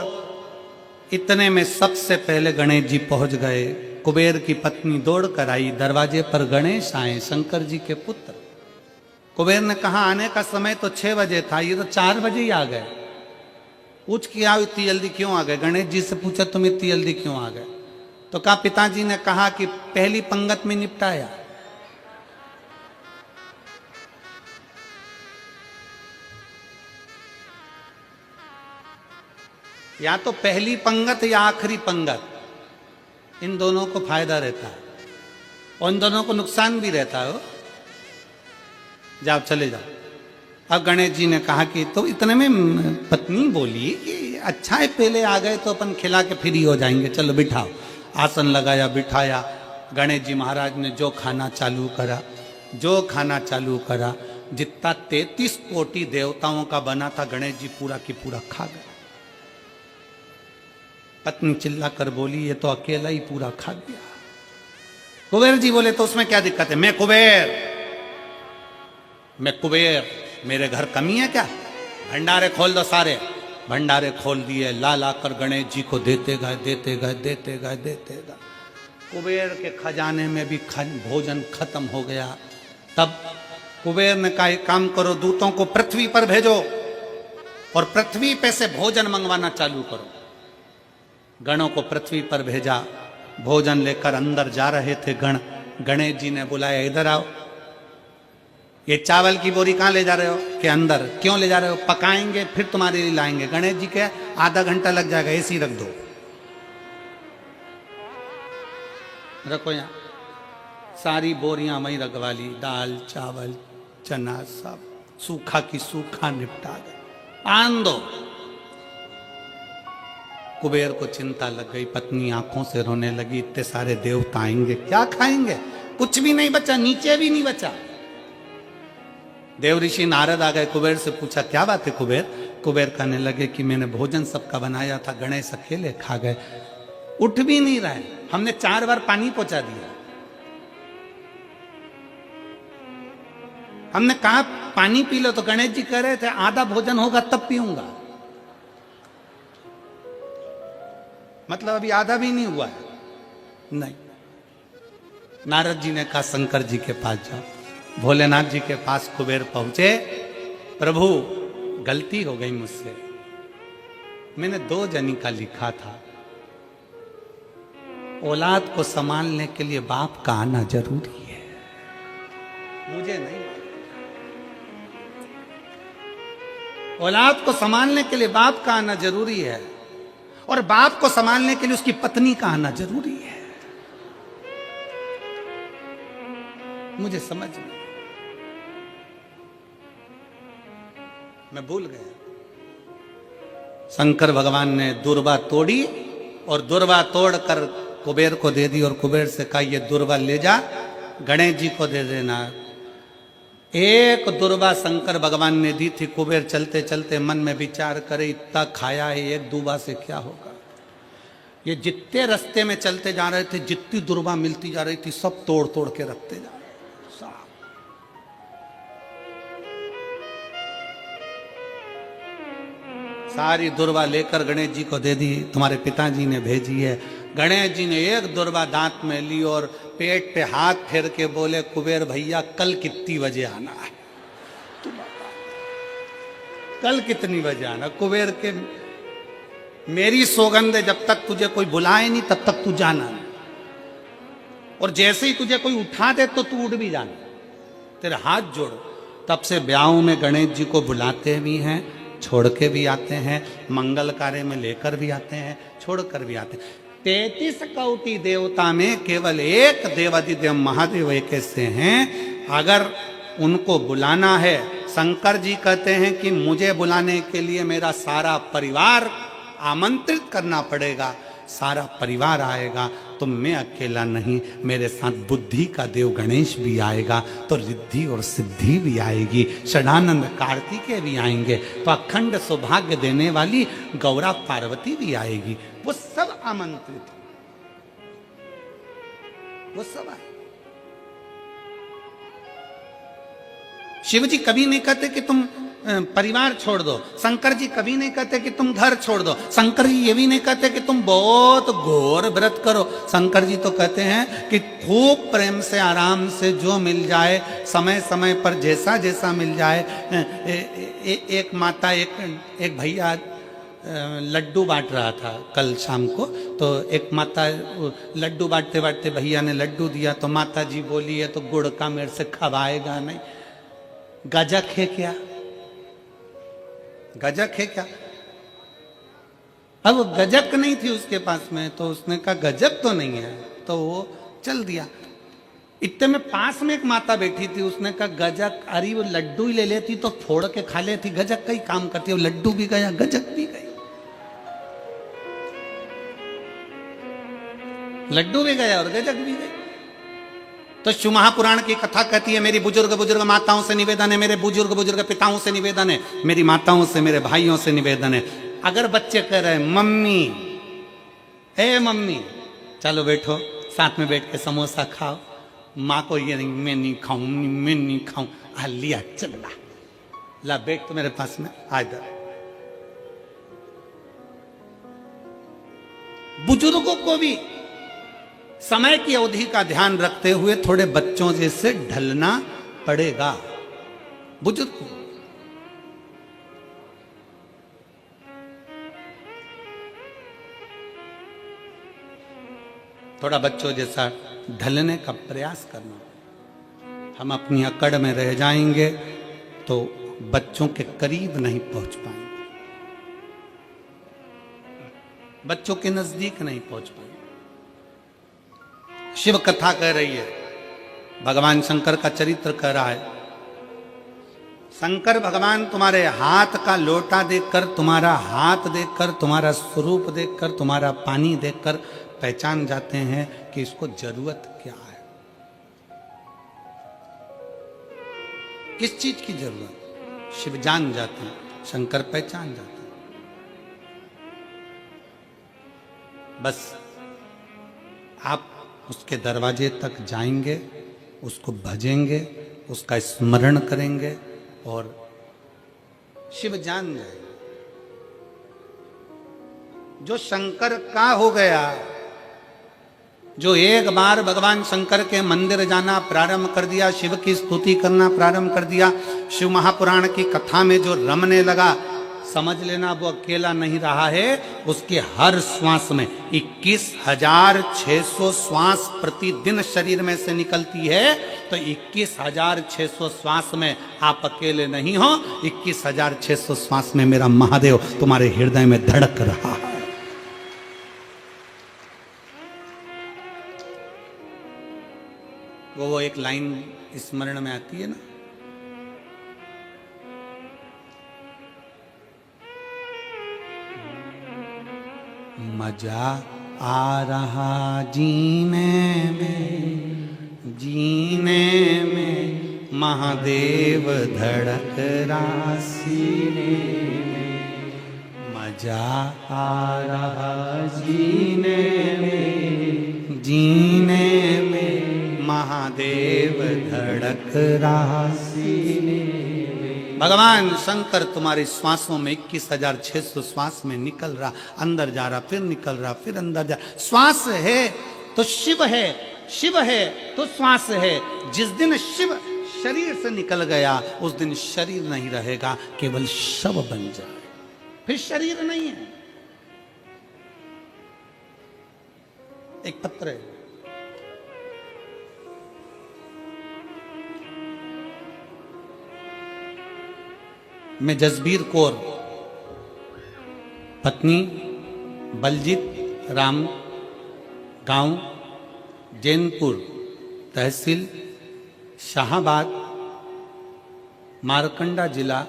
इतने में सबसे पहले गणेश जी पहुंच गए। कुबेर की पत्नी दौड़ कर आई, दरवाजे पर गणेश आए, शंकर जी के पुत्र। कुबेर ने कहा आने का समय तो 6 बजे था, ये तो 4 बजे ही आ गए। पूछ के आओ इतनी जल्दी क्यों आ गए? गणेश जी से पूछा तुम इतनी जल्दी क्यों आ गए? तो कहा पिताजी ने कहा कि पहली पंगत में निपटाया। या तो पहली पंगत या आखिरी पंगत, इन दोनों को फायदा रहता है और इन दोनों को नुकसान भी रहता है। जाओ चले जाओ। अब गणेश जी ने कहा कि तो इतने में पत्नी बोली कि अच्छा है पहले आ गए तो अपन खिला के फ्री हो जाएंगे, चलो बिठाओ। आसन लगाया, बिठाया। गणेश जी महाराज ने जो खाना चालू करा, जितना 33 कोटि देवताओं का बना था, गणेश जी पूरा की पूरा खा गए। पत्नी चिल्ला कर बोली, ये तो अकेला ही पूरा खा गया। कुबेर जी बोले, तो उसमें क्या दिक्कत है? मैं कुबेर, मेरे घर कमी है क्या? भंडारे खोल दो सारे। भंडारे खोल दिए, ला कर गणेश जी को देते गए। कुबेर के खजाने में भी भोजन खत्म हो गया। तब कुबेर ने कहा एक काम करो, दूतों को पृथ्वी पर भेजो और पृथ्वी पे से भोजन मंगवाना चालू करो। गणों को पृथ्वी पर भेजा, भोजन लेकर अंदर जा रहे थे गण। गणेश जी ने बुलाया, इधर आओ। ये चावल की बोरी कहाँ ले जा रहे हो? कि अंदर। क्यों ले जा रहे हो? पकाएंगे फिर तुम्हारे लिए लाएंगे। गणेश जी के आधा घंटा लग जाएगा, ऐसी रख दो। रखो यहाँ। सारी बोरियां वहीं रखवा ली, दाल चावल चना सब। सूखा की सूखा निपटा दे, आन दो। कुबेर को चिंता लग गई, पत्नी आंखों से रोने लगी, इतने सारे देवता आएंगे, क्या खाएंगे? कुछ भी नहीं बचा, नीचे भी नहीं बचा। देव ऋषि नारद आ गए, कुबेर से पूछा क्या बात है कुबेर? कुबेर कहने लगे कि मैंने भोजन सबका बनाया था, गणेश अकेले खा गए, उठ भी नहीं रहे, हमने 4 बार पानी पहुंचा दिया, हमने कहा पानी पी लो, तो गणेश जी कह रहे थे आधा भोजन होगा तब पीऊंगा, मतलब अभी आधा भी नहीं हुआ है। नहीं, नारद जी ने कहा शंकर जी के पास जाओ। भोलेनाथ जी के पास कुबेर पहुंचे, प्रभु गलती हो गई मुझसे, मैंने 2 जनी का लिखा था, औलाद को संभालने के लिए बाप का आना जरूरी है, मुझे नहीं। औलाद को संभालने के लिए बाप का आना जरूरी है, और बाप को संभालने के लिए उसकी पत्नी का आना जरूरी है, मुझे समझ में, मैं भूल गया। शंकर भगवान ने दुर्वा तोड़ी और दुर्वा तोड़कर कुबेर को दे दी, और कुबेर से कहा ये दुर्वा ले जा, गणेश जी को दे देना। एक दुर्वा शंकर भगवान ने दी थी। कुबेर चलते चलते मन में विचार करे, इतना खाया है, एक दुर्वा से क्या होगा? ये जितने रास्ते में चलते जा रहे थे, जितनी दुर्वा मिलती जा रही थी, सब तोड़ तोड़ के रखते जा रहे। सारी दुर्वा लेकर गणेश जी को दे दी, तुम्हारे पिताजी ने भेजी है। गणेश जी ने एक दुर्वा दांत में ली और पेट पे हाथ फेर के बोले, कुबेर भैया कल कितनी बजे आना है? कल कितनी बजे आना? कुबेर के मेरी सौगंध है, जब तक तुझे कोई बुलाए नहीं तब तक तू जाना नहीं, और जैसे ही तुझे कोई उठा दे तो तू उठ भी जाना, तेरे हाथ जोड़। तब से ब्याहों में गणेश जी को बुलाते भी हैं, छोड़ के भी आते हैं, मंगल कार्य में लेकर भी आते हैं, छोड़ कर भी आते हैं। 33 कोटि देवता में केवल एक देवादिदेव महादेव एक ऐसे हैं, अगर उनको बुलाना है, शंकर जी कहते हैं कि मुझे बुलाने के लिए मेरा सारा परिवार आमंत्रित करना पड़ेगा, सारा परिवार आएगा, तो मैं अकेला नहीं, मेरे साथ बुद्धि का देव गणेश भी आएगा, तो रिद्धि और सिद्धि भी आएगी, षडानंद कार्तिकेय भी आएंगे, तो अखंड सौभाग्य देने वाली गौरा पार्वती भी आएगी, वो सब आमंत्रित, वो सब आए। शिव जी कभी नहीं कहते कि तुम परिवार छोड़ दो, शंकर जी कभी नहीं कहते कि तुम घर छोड़ दो, शंकर जी ये भी नहीं कहते कि तुम बहुत घोर व्रत करो। शंकर जी तो कहते हैं कि खूब प्रेम से आराम से जो मिल जाए, समय समय पर जैसा जैसा मिल जाए। एक माता एक भैया लड्डू बांट रहा था कल शाम को, तो एक माता लड्डू बांटते बांटते भैया ने लड्डू दिया, तो माता जी बोली है तो गुड़ का मेरे से खवाएगा नहीं, गजक है क्या? गजक है क्या? अब गजक नहीं थी उसके पास में, तो उसने कहा गजक तो नहीं है, तो वो चल दिया। इतने में पास में एक माता बैठी थी, उसने कहा गजक, अरे वो लड्डू ही ले लेती तो फोड़ के खा लेती, गजक का ही काम करती है, लड्डू भी गया गजक भी गई, लड्डू भी गया और गजक भी गई। तो शिव महापुराण की कथा कहती है, मेरी बुजुर्ग बुजुर्ग माताओं से निवेदन है, मेरे बुजुर्ग बुजुर्ग पिताओं से निवेदन है, मेरी माताओं से मेरे भाइयों से निवेदन है, अगर बच्चे कह रहे हैं मम्मी, ए मम्मी चलो बैठो साथ में बैठ के समोसा खाओ, माँ को ये नहीं, मैं नहीं खाऊं, मैं नहीं खाऊं, लिया चल ला बैठ तो मेरे पास में आ इधर। बुजुर्गों को भी समय की अवधि का ध्यान रखते हुए थोड़े बच्चों जैसे ढलना पड़ेगा। बुजुर्ग थोड़ा बच्चों जैसा ढलने का प्रयास करना। हम अपनी अकड़ में रह जाएंगे तो बच्चों के करीब नहीं पहुंच पाएंगे, बच्चों के नजदीक नहीं पहुंच पाएंगे। शिव कथा कह रही है, भगवान शंकर का चरित्र कह रहा है, शंकर भगवान तुम्हारे हाथ का लोटा देखकर, तुम्हारा हाथ देखकर, तुम्हारा स्वरूप देखकर, तुम्हारा पानी देखकर पहचान जाते हैं कि इसको जरूरत क्या है, किस चीज की जरूरत। शिव जान जाते हैं, शंकर पहचान जाते हैं। बस आप उसके दरवाजे तक जाएंगे, उसको भजेंगे, उसका स्मरण करेंगे और शिव जान जाएंगे। जो शंकर का हो गया, जो एक बार भगवान शंकर के मंदिर जाना प्रारंभ कर दिया, शिव की स्तुति करना प्रारंभ कर दिया, शिव महापुराण की कथा में जो रमने लगा, समझ लेना वो अकेला नहीं रहा है। उसके हर श्वास में 21,600 श्वास प्रतिदिन शरीर में से निकलती है। तो 21,600 श्वास में आप अकेले नहीं हो, 21,600 श्वास में मेरा महादेव तुम्हारे हृदय में धड़क रहा है। वो एक लाइन स्मरण में आती है ना, मजा आ रहा जीने में, जीने में महादेव धड़क रहा सीने में, मजा आ रहा जीने में, जीने में महादेव धड़क रहा सीने में। भगवान शंकर तुम्हारे श्वासों में 21,600 श्वास में निकल रहा, अंदर जा रहा, फिर निकल रहा, फिर अंदर जा। श्वास है तो शिव है, शिव है तो श्वास है। जिस दिन शिव शरीर से निकल गया, उस दिन शरीर नहीं रहेगा, केवल शव बन जाए, फिर शरीर नहीं है। एक पत्र है, मैं जसबीर कौर, पत्नी बलजीत राम, गांव जैनपुर, तहसील शाहाबाद, मारकंडा जिला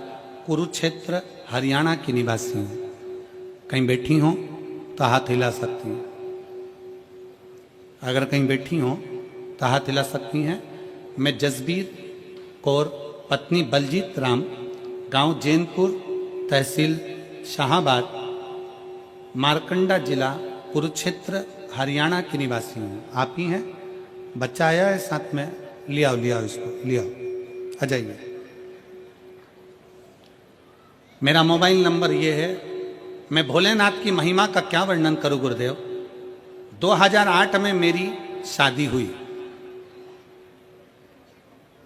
कुरुक्षेत्र, हरियाणा की निवासी हूँ। कहीं बैठी हो तो हाथ हिला सकती हैं, अगर कहीं बैठी हो तो हाथ हिला सकती हैं। मैं जसबीर कौर, पत्नी बलजीत राम, गांव जैनपुर, तहसील शाहाबाद, मारकंडा जिला कुरुक्षेत्र, हरियाणा की निवासी हूँ। आप ही हैं? बच्चा आया है साथ में, ले आओ, ले आओ, इसको ले आओ, आ जाइए। मेरा मोबाइल नंबर ये है। मैं भोलेनाथ की महिमा का क्या वर्णन करूं गुरुदेव। 2008 में मेरी शादी हुई,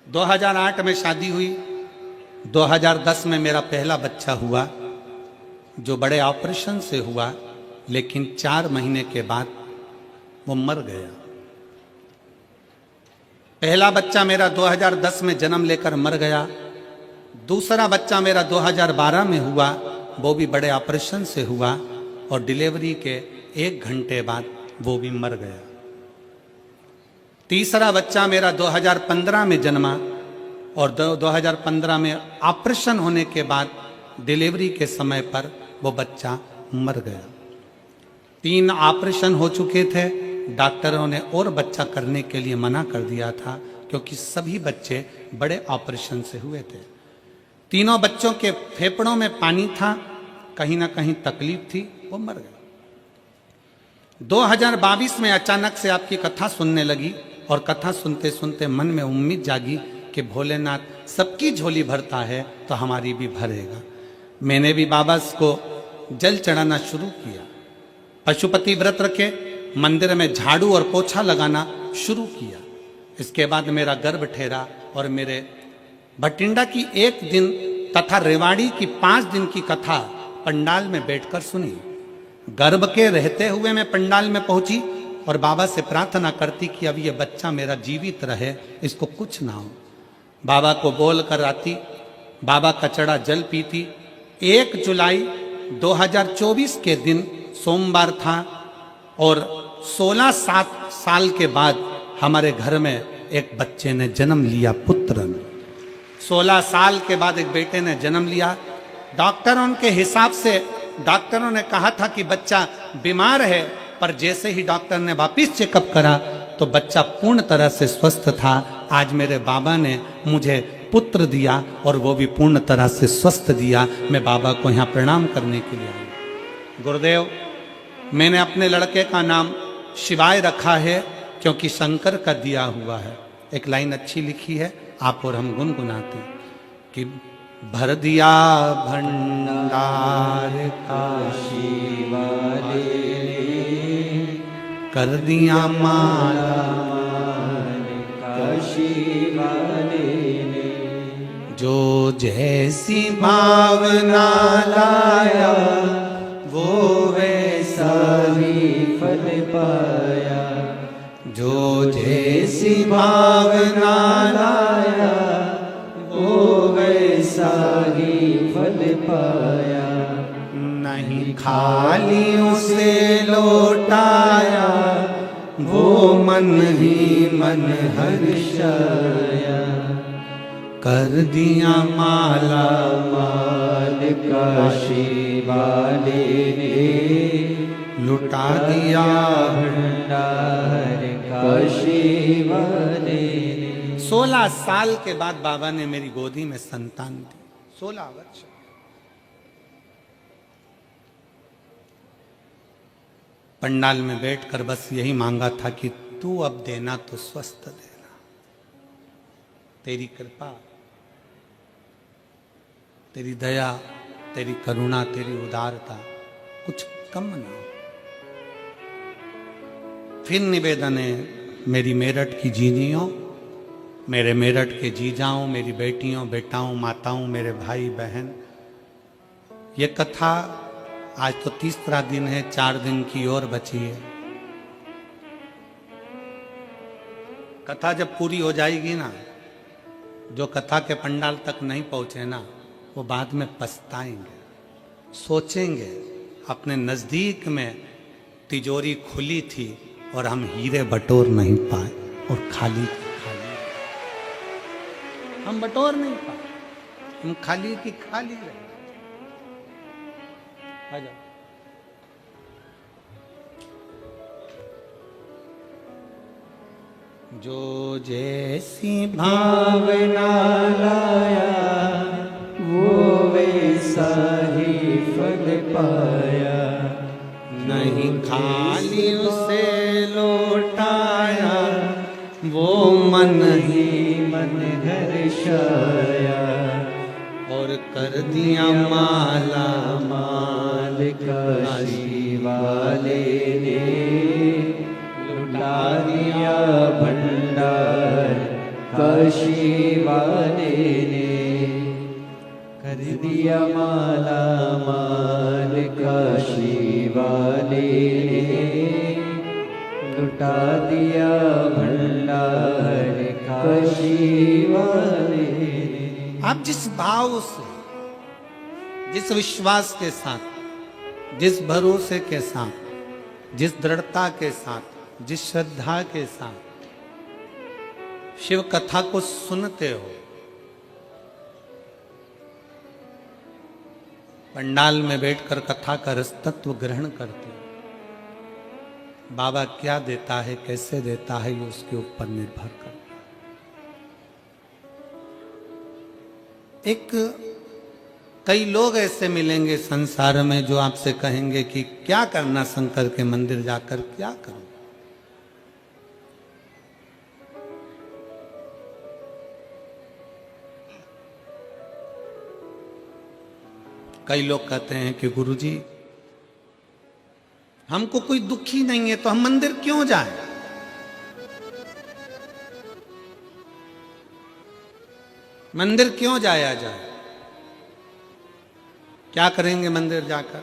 2008 में शादी हुई। 2010 में मेरा पहला बच्चा हुआ, जो बड़े ऑपरेशन से हुआ, लेकिन 4 महीने के बाद वो मर गया। पहला बच्चा मेरा 2010 में जन्म लेकर मर गया। दूसरा बच्चा मेरा 2012 में हुआ, वो भी बड़े ऑपरेशन से हुआ और डिलीवरी के 1 घंटे बाद वो भी मर गया। तीसरा बच्चा मेरा 2015 में जन्मा और 2015 में ऑपरेशन होने के बाद डिलीवरी के समय पर वो बच्चा मर गया। 3 ऑपरेशन हो चुके थे, डॉक्टरों ने और बच्चा करने के लिए मना कर दिया था, क्योंकि सभी बच्चे बड़े ऑपरेशन से हुए थे। तीनों बच्चों के फेफड़ों में पानी था, कहीं ना कहीं तकलीफ थी, वो मर गया। 2022 में अचानक से आपकी कथा सुनने लगी और कथा सुनते सुनते मन में उम्मीद जागी कि भोलेनाथ सबकी झोली भरता है तो हमारी भी भरेगा। मैंने भी बाबा को जल चढ़ाना शुरू किया, पशुपति व्रत रखे, मंदिर में झाड़ू और पोछा लगाना शुरू किया। इसके बाद मेरा गर्भ ठहरा और मेरे भटिंडा की 1 दिन तथा रेवाड़ी की 5 दिन की कथा पंडाल में बैठकर सुनी। गर्भ के रहते हुए मैं पंडाल में पहुंची और बाबा से प्रार्थना करती कि अब ये बच्चा मेरा जीवित रहे, इसको कुछ ना हो। बाबा को बोल कर आती, बाबा का चढ़ा जल पीती। 1 जुलाई 2024 के दिन सोमवार था और 16 साल के बाद हमारे घर में एक बच्चे ने जन्म लिया, पुत्र ने। 16 साल के बाद एक बेटे ने जन्म लिया। डॉक्टरों के हिसाब से डॉक्टरों ने कहा था कि बच्चा बीमार है, पर जैसे ही डॉक्टर ने वापिस चेकअप करा तो बच्चा पूर्ण तरह से स्वस्थ था। आज मेरे बाबा ने मुझे पुत्र दिया और वो भी पूर्ण तरह से स्वस्थ दिया। मैं बाबा को यहाँ प्रणाम करने के लिए आया। गुरुदेव, मैंने अपने लड़के का नाम शिवाय रखा है क्योंकि शंकर का दिया हुआ है। एक लाइन अच्छी लिखी है, आप और हम गुनगुनाते हैं कि भर दिया भंडार काशी वाले ने, कर दिया माला काशी वाले ने, जो जैसी भावना लाया वो वैसा ही फल पाया, जो जैसी भावना लाया वो वैसा ही फल पाया। नहीं खाली उसे लौटाया वो मन ही मन हर्षाया, कर दिया माला माल काशी वाले ने, लुटा दिया भंडार काशी वाले ने। 16 साल के बाद बाबा ने मेरी गोदी में संतान दी। 16 वर्ष। पंडाल में बैठकर बस यही मांगा था कि तू अब देना तो स्वस्थ देना, तेरी कृपा, तेरी दया, तेरी करुणा, तेरी उदारता कुछ कम ना हो। फिर निवेदन है मेरी मेरठ की जीजियों, मेरे मेरठ के जीजाओं, मेरी बेटियों, बेटाओं, माताओं, मेरे भाई बहन, ये कथा आज तो 30वां दिन है, 4 दिन की और बची है। कथा जब पूरी हो जाएगी ना, जो कथा के पंडाल तक नहीं पहुंचे ना, वो बाद में पछताएंगे, सोचेंगे अपने नजदीक में तिजोरी खुली थी और हम हीरे बटोर नहीं पाए और खाली खाली हम बटोर नहीं पाए, हम खाली की खाली रहे। आ जाओ। जो जैसी भावना लाया वो वैसा ही फल पाया, नहीं खाली उसे लौटाया वो मन ही मन हर्षाया, और कर दिया माला माल काशी वाले ने, लुटा दिया भंडार काशी वाले ने, कर दिया माला माल काशी वाले ने, लुटा दिया भंडार काशी वाले ने। आप जिस भाव से, जिस विश्वास के साथ, जिस भरोसे के साथ, जिस दृढ़ता के साथ, जिस श्रद्धा के साथ शिव कथा को सुनते हो, पंडाल में बैठकर कथा का रस तत्व ग्रहण करते हो, बाबा क्या देता है, कैसे देता है, ये उसके ऊपर निर्भर करता है। कई लोग ऐसे मिलेंगे संसार में जो आपसे कहेंगे कि क्या करना शंकर के मंदिर जाकर, क्या करूं। कई लोग कहते हैं कि गुरुजी हमको कोई दुखी नहीं है तो हम मंदिर क्यों जाएं? मंदिर क्यों जाया जाए? क्या करेंगे मंदिर जाकर?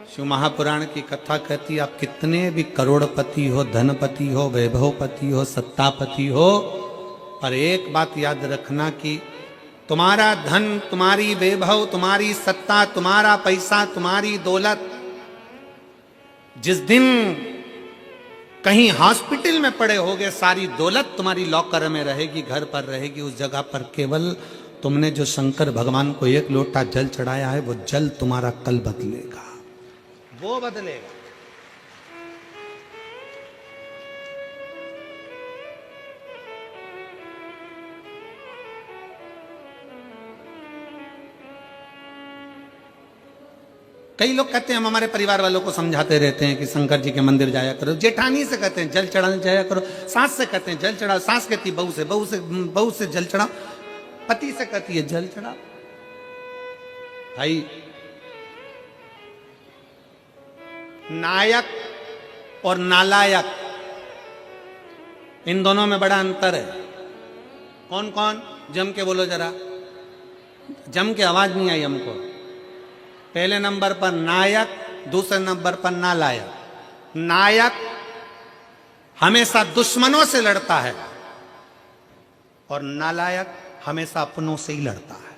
शिव महापुराण की कथा कहती है, आप कितने भी करोड़पति हो, धनपति हो, वैभवपति हो, सत्तापति हो, पर एक बात याद रखना कि तुम्हारा धन, तुम्हारी वैभव, तुम्हारी सत्ता, तुम्हारा पैसा, तुम्हारी दौलत जिस दिन कहीं हॉस्पिटल में पड़े होगे, सारी दौलत तुम्हारी लॉकर में रहेगी, घर पर रहेगी, उस जगह पर केवल तुमने जो शंकर भगवान को एक लोटा जल चढ़ाया है, वो जल तुम्हारा कल बदलेगा, वो बदलेगा। कई लोग कहते हैं, हम हमारे परिवार वालों को समझाते रहते हैं कि शंकर जी के मंदिर जाया करो। जेठानी से कहते हैं जल चढ़ाने जाया करो, सास से कहते हैं जल चढ़ाओ, सास कहती बहू से जल चढ़ाओ, पति से कहती है जल चढ़ाओ। भाई, नायक और नालायक, इन दोनों में बड़ा अंतर है। कौन कौन? जम के बोलो जरा, जम के आवाज नहीं आई हमको। पहले नंबर पर नायक, दूसरे नंबर पर नालायक। नायक हमेशा दुश्मनों से लड़ता है और नालायक हमेशा अपनों से ही लड़ता है।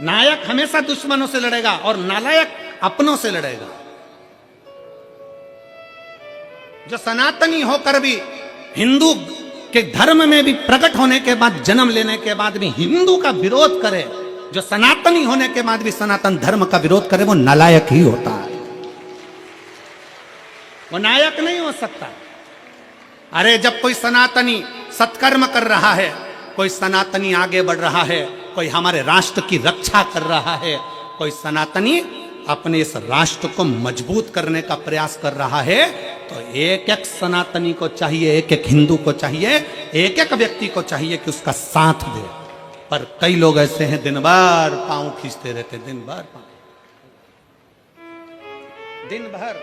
नायक हमेशा दुश्मनों से लड़ेगा और नालायक अपनों से लड़ेगा। जो सनातनी होकर भी, हिंदू के धर्म में भी प्रकट होने के बाद, जन्म लेने के बाद भी हिंदू का विरोध करे, जो सनातनी होने के बाद भी सनातन धर्म का विरोध करे, वो नालायक ही होता है, वो नायक नहीं हो सकता। अरे जब कोई सनातनी सत्कर्म कर रहा है, कोई सनातनी आगे बढ़ रहा है, कोई हमारे राष्ट्र की रक्षा कर रहा है, कोई सनातनी अपने इस राष्ट्र को मजबूत करने का प्रयास कर रहा है, तो एक एक सनातनी को चाहिए, एक एक हिंदू को चाहिए, एक एक व्यक्ति को चाहिए कि उसका साथ दे। पर कई लोग ऐसे हैं, दिन भर पांव खींचते रहते, दिन भर पांव, दिन भर।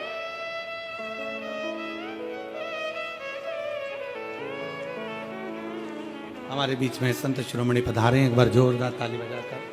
हमारे बीच में संत शिरोमणि पधारे, एक बार जोरदार ताली बजाकर।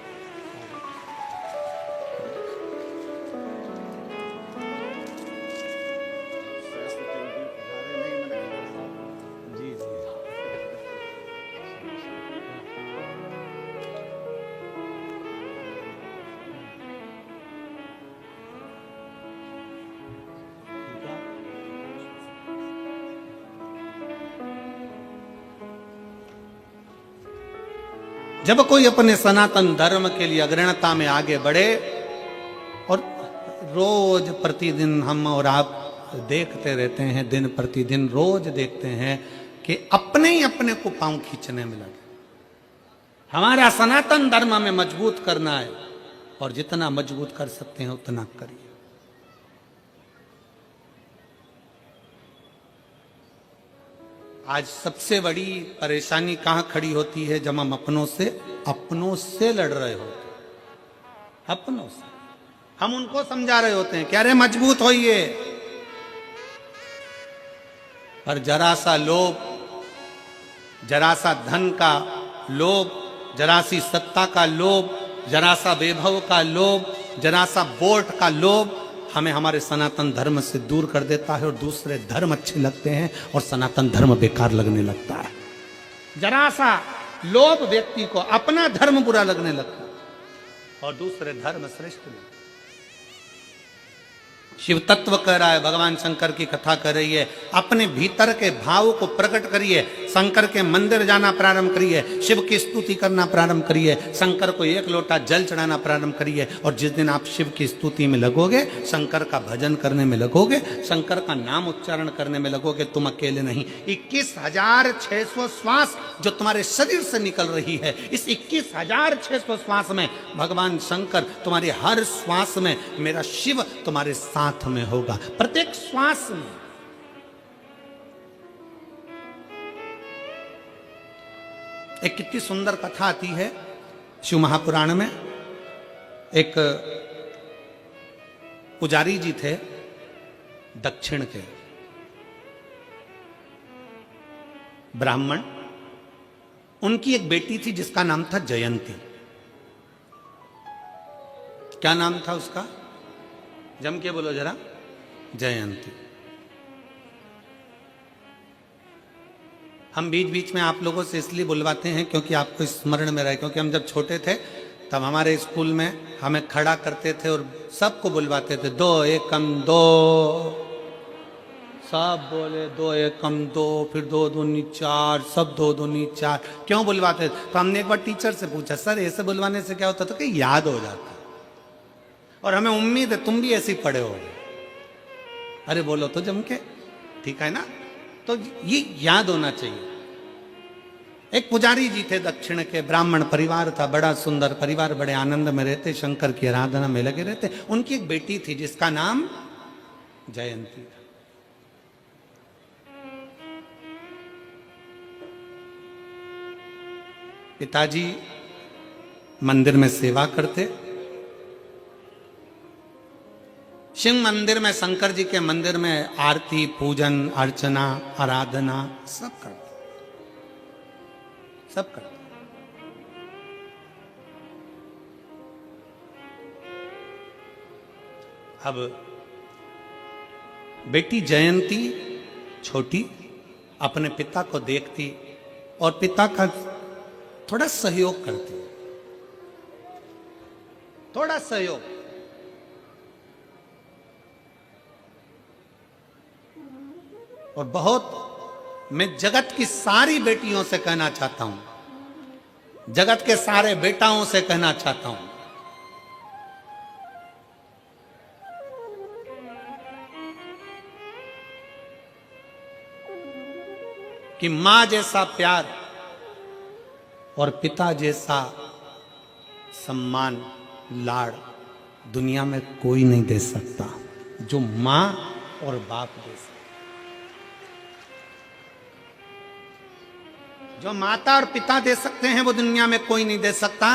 जब कोई अपने सनातन धर्म के लिए अग्रणता में आगे बढ़े, और रोज प्रतिदिन हम और आप देखते रहते हैं, दिन प्रतिदिन रोज देखते हैं कि अपने ही अपने को पांव खींचने में लगे। हमारा सनातन धर्म में मजबूत करना है, और जितना मजबूत कर सकते हैं उतना करिए। आज सबसे बड़ी परेशानी कहां खड़ी होती है? जब हम अपनों से लड़ रहे होते, अपनों से हम उनको समझा रहे होते हैं कि अरे मजबूत होइए, पर जरा सा लोभ, जरा सा धन का लोभ, जरा सी सत्ता का लोभ, जरा सा वैभव का लोभ, जरा सा वोट का लोभ हमें हमारे सनातन धर्म से दूर कर देता है, और दूसरे धर्म अच्छे लगते हैं और सनातन धर्म बेकार लगने लगता है। जरा सा लोभ व्यक्ति को अपना धर्म बुरा लगने लगता है और दूसरे धर्म श्रेष्ठ लगते। शिव तत्व कह रहा है, भगवान शंकर की कथा कर रही है, अपने भीतर के भाव को प्रकट करिए, शंकर के मंदिर जाना प्रारंभ करिए, शिव की स्तुति करना प्रारंभ करिए, शंकर को एक लोटा जल चढ़ाना प्रारंभ करिए। और जिस दिन आप शिव की स्तुति में लगोगे, शंकर का भजन करने में लगोगे, शंकर का नाम उच्चारण करने में लगोगे, तुम अकेले नहीं, 21,600 श्वास जो तुम्हारे शरीर से निकल रही है, इस 21,600 श्वास में भगवान शंकर तुम्हारे हर श्वास में, मेरा शिव तुम्हारे साथ में होगा, प्रत्येक श्वास में। एक कितनी सुंदर कथा आती है शिव महापुराण में। एक पुजारी जी थे दक्षिण के, ब्राह्मण, उनकी एक बेटी थी जिसका नाम था जयंती। क्या नाम था उसका? जम के बोलो जरा, जयंती। हम बीच बीच में आप लोगों से इसलिए बुलवाते हैं क्योंकि आपको स्मरण में रहे, क्योंकि हम जब छोटे थे तब हमारे स्कूल में हमें खड़ा करते थे और सबको बुलवाते थे, 2 एकम 2। सब बोले 2 एकम 2, फिर 2 दूनी 4, सब 2 दूनी 4। क्यों बुलवाते थे? तो हमने एक बार टीचर से पूछा, सर ऐसे बुलवाने से क्या होता? तो कि याद हो जाता, और हमें उम्मीद है तुम भी ऐसे ही पढ़े हो। अरे बोलो तो जम के, ठीक है ना? तो ये याद होना चाहिए। एक पुजारी जी थे, दक्षिण के, ब्राह्मण परिवार था, बड़ा सुंदर परिवार, बड़े आनंद में रहते, शंकर की आराधना में लगे रहते। उनकी एक बेटी थी जिसका नाम जयंती था। पिताजी मंदिर में सेवा करते, शिव मंदिर में, शंकर जी के मंदिर में आरती, पूजन, अर्चना, आराधना सब करते, सब करते। अब बेटी जयंती छोटी अपने पिता को देखती और पिता का थोड़ा सहयोग करती, थोड़ा सहयोग। और बहुत, मैं जगत की सारी बेटियों से कहना चाहता हूं, जगत के सारे बेटाओं से कहना चाहता हूं, कि मां जैसा प्यार और पिता जैसा सम्मान, लाड़ दुनिया में कोई नहीं दे सकता जो मां और बाप दे सकता। जो माता और पिता दे सकते हैं वो दुनिया में कोई नहीं दे सकता।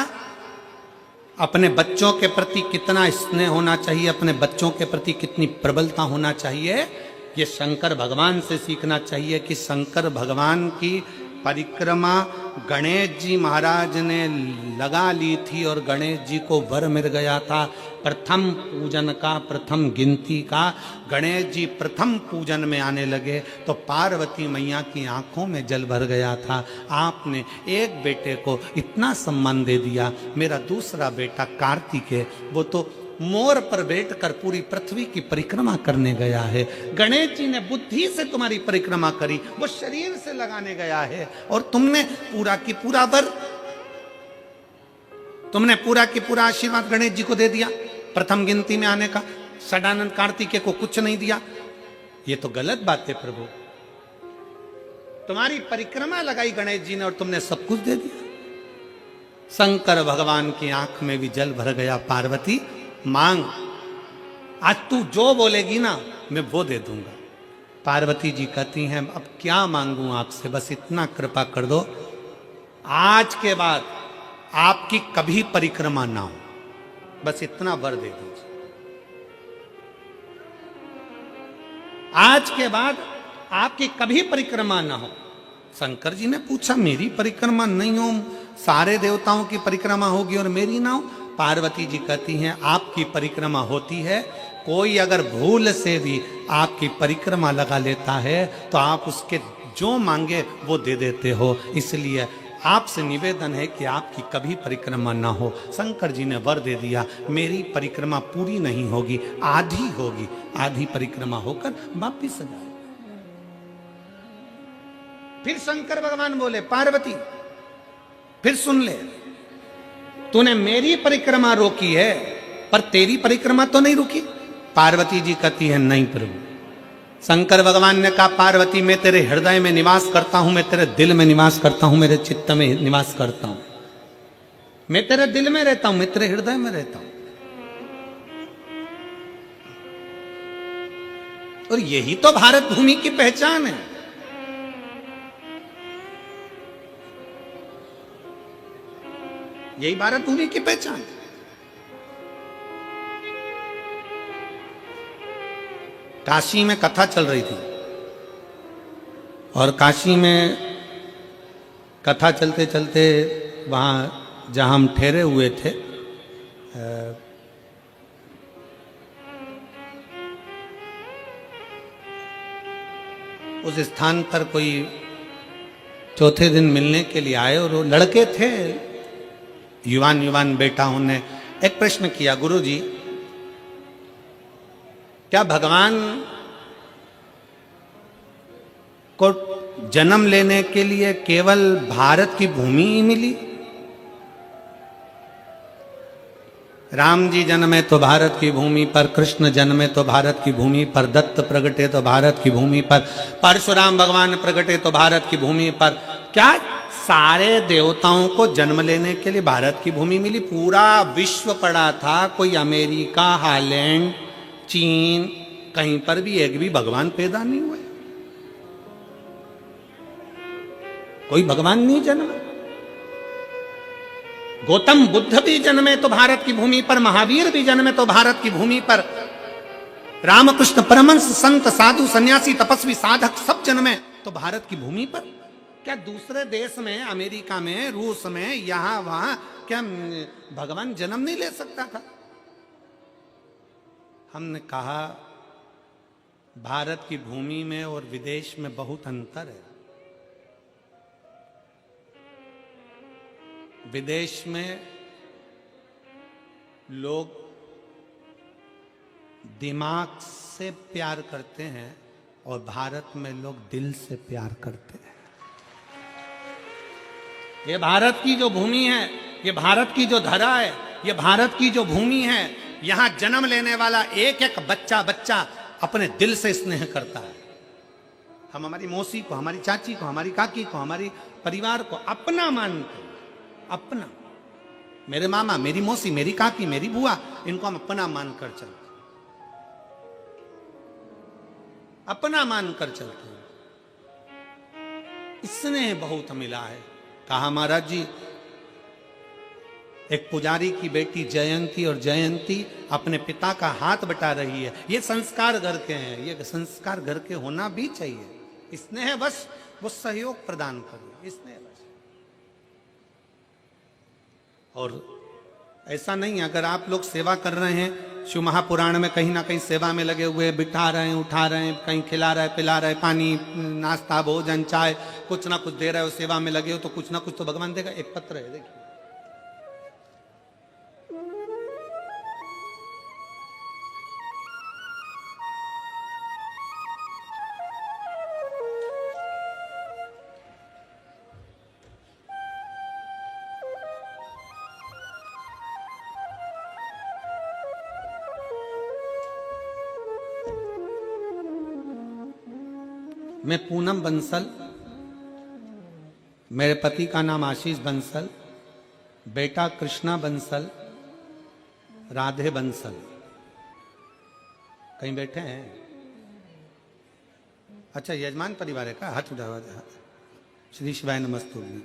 अपने बच्चों के प्रति कितना स्नेह होना चाहिए, अपने बच्चों के प्रति कितनी प्रबलता होना चाहिए, ये शंकर भगवान से सीखना चाहिए। कि शंकर भगवान की परिक्रमा गणेश जी महाराज ने लगा ली थी और गणेश जी को वर मिल गया था प्रथम पूजन का, प्रथम गिनती का। गणेश जी प्रथम पूजन में आने लगे तो पार्वती मैया की आंखों में जल भर गया था। आपने एक बेटे को इतना सम्मान दे दिया। मेरा दूसरा बेटा कार्तिकेय, वो तो मोर पर बैठकर पूरी पृथ्वी की परिक्रमा करने गया है। गणेश जी ने बुद्धि से तुम्हारी परिक्रमा करी, वो शरीर से लगाने गया है, और तुमने पूरा की पूरा वर, तुमने पूरा की पूरा आशीर्वाद गणेश जी को दे दिया प्रथम गिनती में आने का। षडानंद कार्तिकेय को कुछ नहीं दिया। ये तो गलत बात है प्रभु। तुम्हारी परिक्रमा लगाई गणेश जी ने और तुमने सब कुछ दे दिया। शंकर भगवान की आंख में भी जल भर गया। पार्वती मांग, आज तू जो बोलेगी ना मैं वो दे दूंगा। पार्वती जी कहती हैं अब क्या मांगू आपसे, बस इतना कृपा कर दो, आज के बाद आपकी कभी परिक्रमा ना हो, बस इतना वर दे दीजिए। आज के बाद आपकी कभी परिक्रमा ना हो। शंकर जी ने पूछा मेरी परिक्रमा नहीं हो, सारे देवताओं की परिक्रमा होगी और मेरी ना हो? पार्वती जी कहती हैं आपकी परिक्रमा होती है, कोई अगर भूल से भी आपकी परिक्रमा लगा लेता है तो आप उसके जो मांगे वो दे देते हो, इसलिए आपसे निवेदन है कि आपकी कभी परिक्रमा ना हो। शंकर जी ने वर दे दिया, मेरी परिक्रमा पूरी नहीं होगी, आधी होगी, आधी परिक्रमा होकर वापिस आ जाए। फिर शंकर भगवान बोले पार्वती फिर सुन ले, तूने मेरी परिक्रमा रोकी है पर तेरी परिक्रमा तो नहीं रुकी। पार्वती जी कहती है नहीं प्रभु। शंकर भगवान ने कहा पार्वती मैं तेरे हृदय में निवास करता हूं, मैं तेरे दिल में निवास करता हूं, मेरे चित्त में निवास करता हूं, मैं तेरे दिल में रहता हूं, मैं तेरे हृदय में रहता हूं। और यही तो भारत भूमि की पहचान है। यही भारत भूमि की पहचान है। काशी में कथा चल रही थी और काशी में कथा चलते चलते वहाँ जहाँ हम ठहरे हुए थे उस स्थान पर कोई चौथे दिन मिलने के लिए आए और वो लड़के थे युवान युवान बेटाओं ने एक प्रश्न किया, गुरु जी क्या भगवान को जन्म लेने के लिए केवल भारत की भूमि ही मिली? राम जी जन्मे तो भारत की भूमि पर, कृष्ण जन्मे तो भारत की भूमि पर, दत्त प्रगटे तो भारत की भूमि पर, परशुराम भगवान प्रगटे तो भारत की भूमि पर। क्या सारे देवताओं को जन्म लेने के लिए भारत की भूमि मिली? पूरा विश्व पड़ा था, कोई अमेरिका, हालैंड, चीन, कहीं पर भी एक भी भगवान पैदा नहीं हुए, कोई भगवान नहीं जन्मा। गौतम बुद्ध भी जन्मे तो भारत की भूमि पर, महावीर भी जन्मे तो भारत की भूमि पर, रामकृष्ण परमहंस, संत, साधु, सन्यासी, तपस्वी, साधक सब जन्मे तो भारत की भूमि पर। क्या दूसरे देश में, अमेरिका में, रूस में, यहां वहां क्या भगवान जन्म नहीं ले सकता था? हमने कहा भारत की भूमि में और विदेश में बहुत अंतर है। विदेश में लोग दिमाग से प्यार करते हैं और भारत में लोग दिल से प्यार करते हैं। ये भारत की जो भूमि है, ये भारत की जो धरा है, ये भारत की जो भूमि है, यहां जन्म लेने वाला एक एक बच्चा बच्चा अपने दिल से स्नेह करता है। हम हमारी मौसी को, हमारी चाची को, हमारी काकी को, हमारी परिवार को अपना मानते हैं, अपना। मेरे मामा, मेरी मौसी, मेरी काकी, मेरी बुआ, इनको हम अपना मानकर चलते, अपना मानकर चलते हैं। स्नेह बहुत मिला है। कहा महाराज जी, एक पुजारी की बेटी जयंती, और जयंती अपने पिता का हाथ बटा रही है। ये संस्कार घर के हैं, ये संस्कार घर के होना भी चाहिए। स्नेह बस वो सहयोग प्रदान करिए, स्नेह बस। और ऐसा नहीं, अगर आप लोग सेवा कर रहे हैं, शिव महापुराण में कहीं ना कहीं सेवा में लगे हुए, बिठा रहे हैं, उठा रहे हैं, कहीं खिला रहे, पिला रहे, पानी, नाश्ता, भोजन, चाय, कुछ ना कुछ दे रहे हो, सेवा में लगे हो, तो कुछ ना कुछ तो भगवान देगा। एक पत्र है, देखिए, मैं पूनम बंसल, मेरे पति का नाम आशीष बंसल, बेटा कृष्णा बंसल, राधे बंसल। कहीं बैठे हैं? अच्छा, यजमान परिवार है का? हाथ उठावा। श्री शिवाय नमस्तुभ्यं।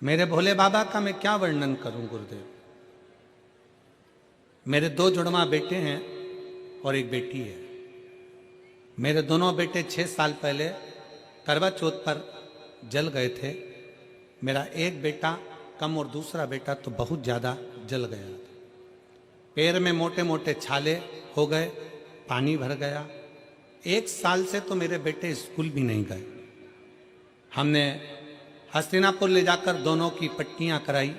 मेरे भोले बाबा का मैं क्या वर्णन करूं गुरुदेव। मेरे 2 जुड़वा बेटे हैं और एक बेटी है। मेरे दोनों बेटे 6 साल पहले करवा चौथ पर जल गए थे। मेरा एक बेटा कम और दूसरा बेटा तो बहुत ज़्यादा जल गया। पैर में मोटे मोटे छाले हो गए, पानी भर गया। 1 साल से तो मेरे बेटे स्कूल भी नहीं गए। हमने हस्तिनापुर ले जाकर दोनों की पट्टियाँ कराई।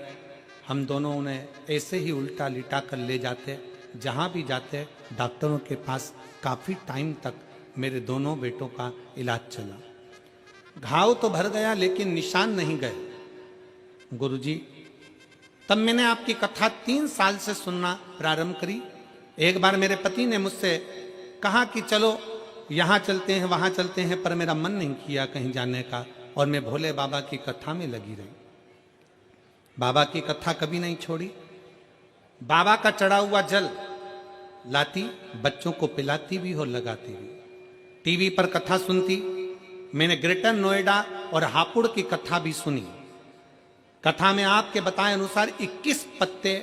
हम दोनों उन्हें ऐसे ही उल्टा लिटा कर ले जाते, जहाँ भी जाते डॉक्टरों के पास काफ़ी टाइम तक मेरे दोनों बेटों का इलाज चला। घाव तो भर गया लेकिन निशान नहीं गए। गुरुजी, तब मैंने आपकी कथा 3 साल से सुनना प्रारंभ करी। एक बार मेरे पति ने मुझसे कहा कि चलो यहाँ चलते हैं, वहाँ चलते हैं, पर मेरा मन नहीं किया कहीं जाने का, और मैं भोले बाबा की कथा में लगी रही। बाबा की कथा कभी नहीं छोड़ी। बाबा का चढ़ा हुआ जल लाती, बच्चों को पिलाती भी और लगाती भी। टीवी पर कथा सुनती। मैंने ग्रेटर नोएडा और हापुड़ की कथा भी सुनी। कथा में आपके बताए अनुसार 21 पत्ते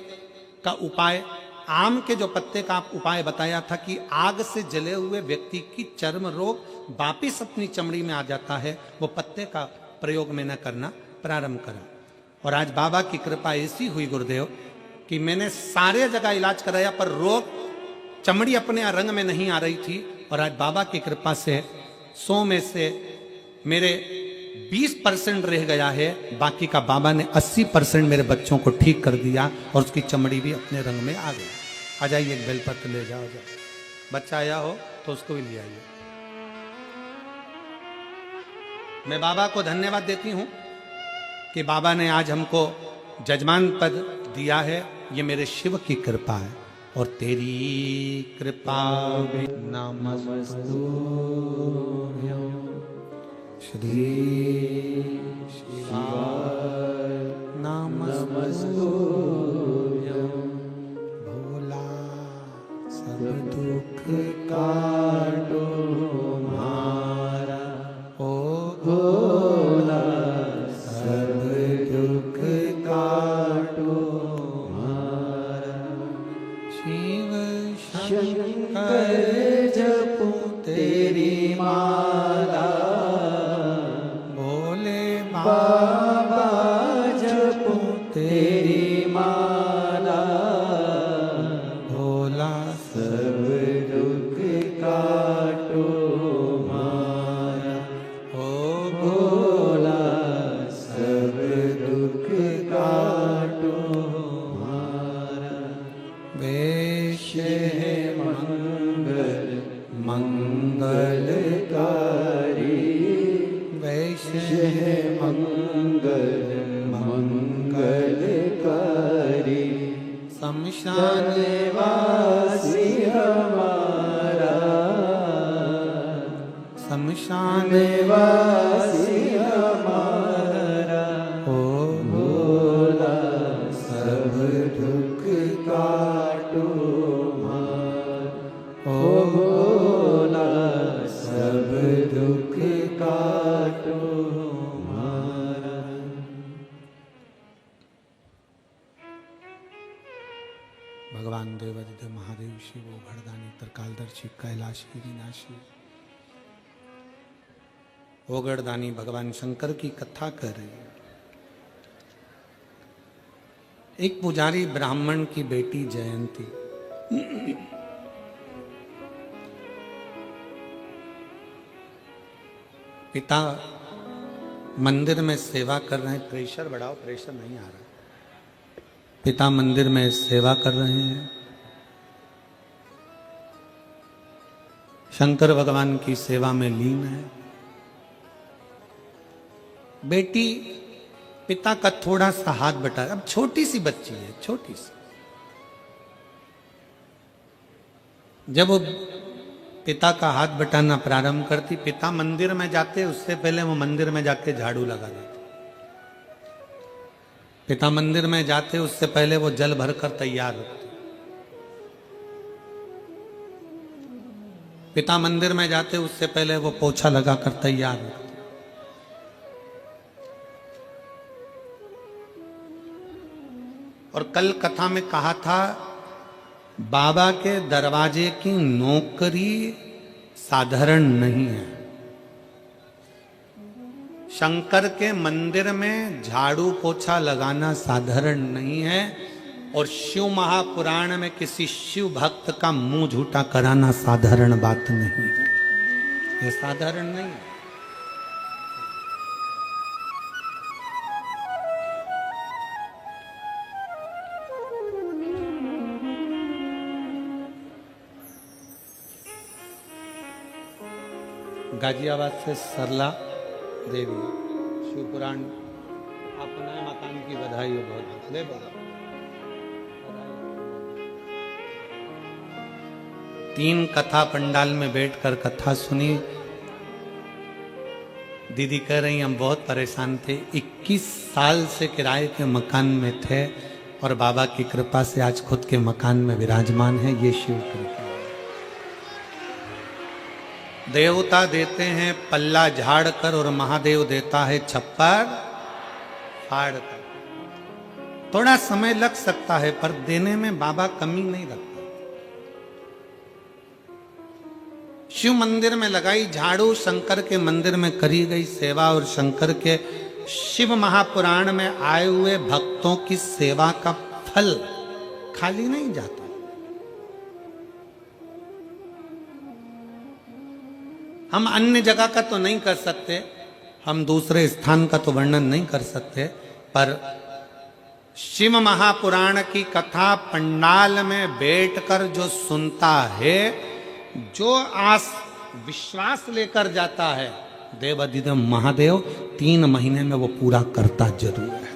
का उपाय, आम के जो पत्ते का आप उपाय बताया था कि आग से जले हुए व्यक्ति की चर्म रोग वापिस अपनी चमड़ी में आ जाता है, वो पत्ते का प्रयोग मैंने करना प्रारंभ करा। और आज बाबा की कृपा ऐसी हुई गुरुदेव कि मैंने सारे जगह इलाज कराया, पर रोग चमड़ी अपने रंग में नहीं आ रही थी। और आज बाबा की कृपा से 100 में से मेरे 20% रह गया है, बाकी का बाबा ने 80% मेरे बच्चों को ठीक कर दिया और उसकी चमड़ी भी अपने रंग में आ गई। आ जाइए, एक बेलपत्र ले जाओ, जाओ। बच्चा आया हो तो उसको भी ले आइए। मैं बाबा को धन्यवाद देती हूं कि बाबा ने आज हमको जजमान पद दिया है। ये मेरे शिव की कृपा है और तेरी कृपा नमस्तु श्री शिवाय नमस्तु भोला सब दुख काटो मारा, ओ भोला सब दुख काटो मारा। शिव शंकर जपो तेरी माला, भोले बाबा जपो तेरी माला, भोला सब दुख काटो मारा, ओ भोला सब दुख काटो मारा। वेश है मंगल मंगलकारी, वैश है मंगल मंगलकारी। शमशान वासी हमारा, शमशान वासी हमारा, ओ भोला सब दुख काटो मारा, ओ भोला सब दुख काटो मारा। भगवान देवादिदेव महादेव शिव ओघड़दानी त्रिकालदर्शी कैलाशी विनाशी ओघड़दानी भगवान शंकर की कथा कर रहे हैं। एक पुजारी ब्राह्मण की बेटी जयंती पिता मंदिर में सेवा कर रहे हैं। प्रेशर बढ़ाओ, प्रेशर नहीं आ रहा। पिता मंदिर में सेवा कर रहे हैं। शंकर भगवान की सेवा में लीन है। बेटी पिता का थोड़ा सा हाथ बटा, अब छोटी सी बच्ची है, छोटी सी। जब वो पिता का हाथ बटाना प्रारंभ करती, पिता मंदिर में जाते उससे पहले वो मंदिर में जाके झाड़ू लगा देते। पिता मंदिर में जाते उससे पहले वो जल भरकर तैयार होते। पिता मंदिर में जाते उससे पहले वो पोछा लगाकर तैयार होते। और कल कथा में कहा था, बाबा के दरवाजे की नौकरी साधारण नहीं है। शंकर के मंदिर में झाड़ू पोछा लगाना साधारण नहीं है। और शिव महापुराण में किसी शिव भक्त का मुंह झूठा कराना साधारण बात नहीं है। ये साधारण नहीं है। गाजियाबाद से सरला देवी शिवपुराण अपना मकान की बधाई हो। बहुत ले बोलो। 3 कथा पंडाल में बैठकर कथा सुनी। दीदी कह रही हम बहुत परेशान थे, 21 साल से किराए के मकान में थे और बाबा की कृपा से आज खुद के मकान में विराजमान है। ये शिव कृपा। देवता देते हैं पल्ला झाड़ कर और महादेव देता है छप्पर फाड़ कर। थोड़ा समय लग सकता है पर देने में बाबा कमी नहीं रखता। शिव मंदिर में लगाई झाड़ू, शंकर के मंदिर में करी गई सेवा और शंकर के शिव महापुराण में आए हुए भक्तों की सेवा का फल खाली नहीं जाता। हम अन्य जगह का तो नहीं कर सकते, हम दूसरे स्थान का तो वर्णन नहीं कर सकते, पर शिव महापुराण की कथा पंडाल में बैठकर जो सुनता है, जो आस विश्वास लेकर जाता है, देवाधिदेव महादेव 3 महीने में वो पूरा करता जरूर है।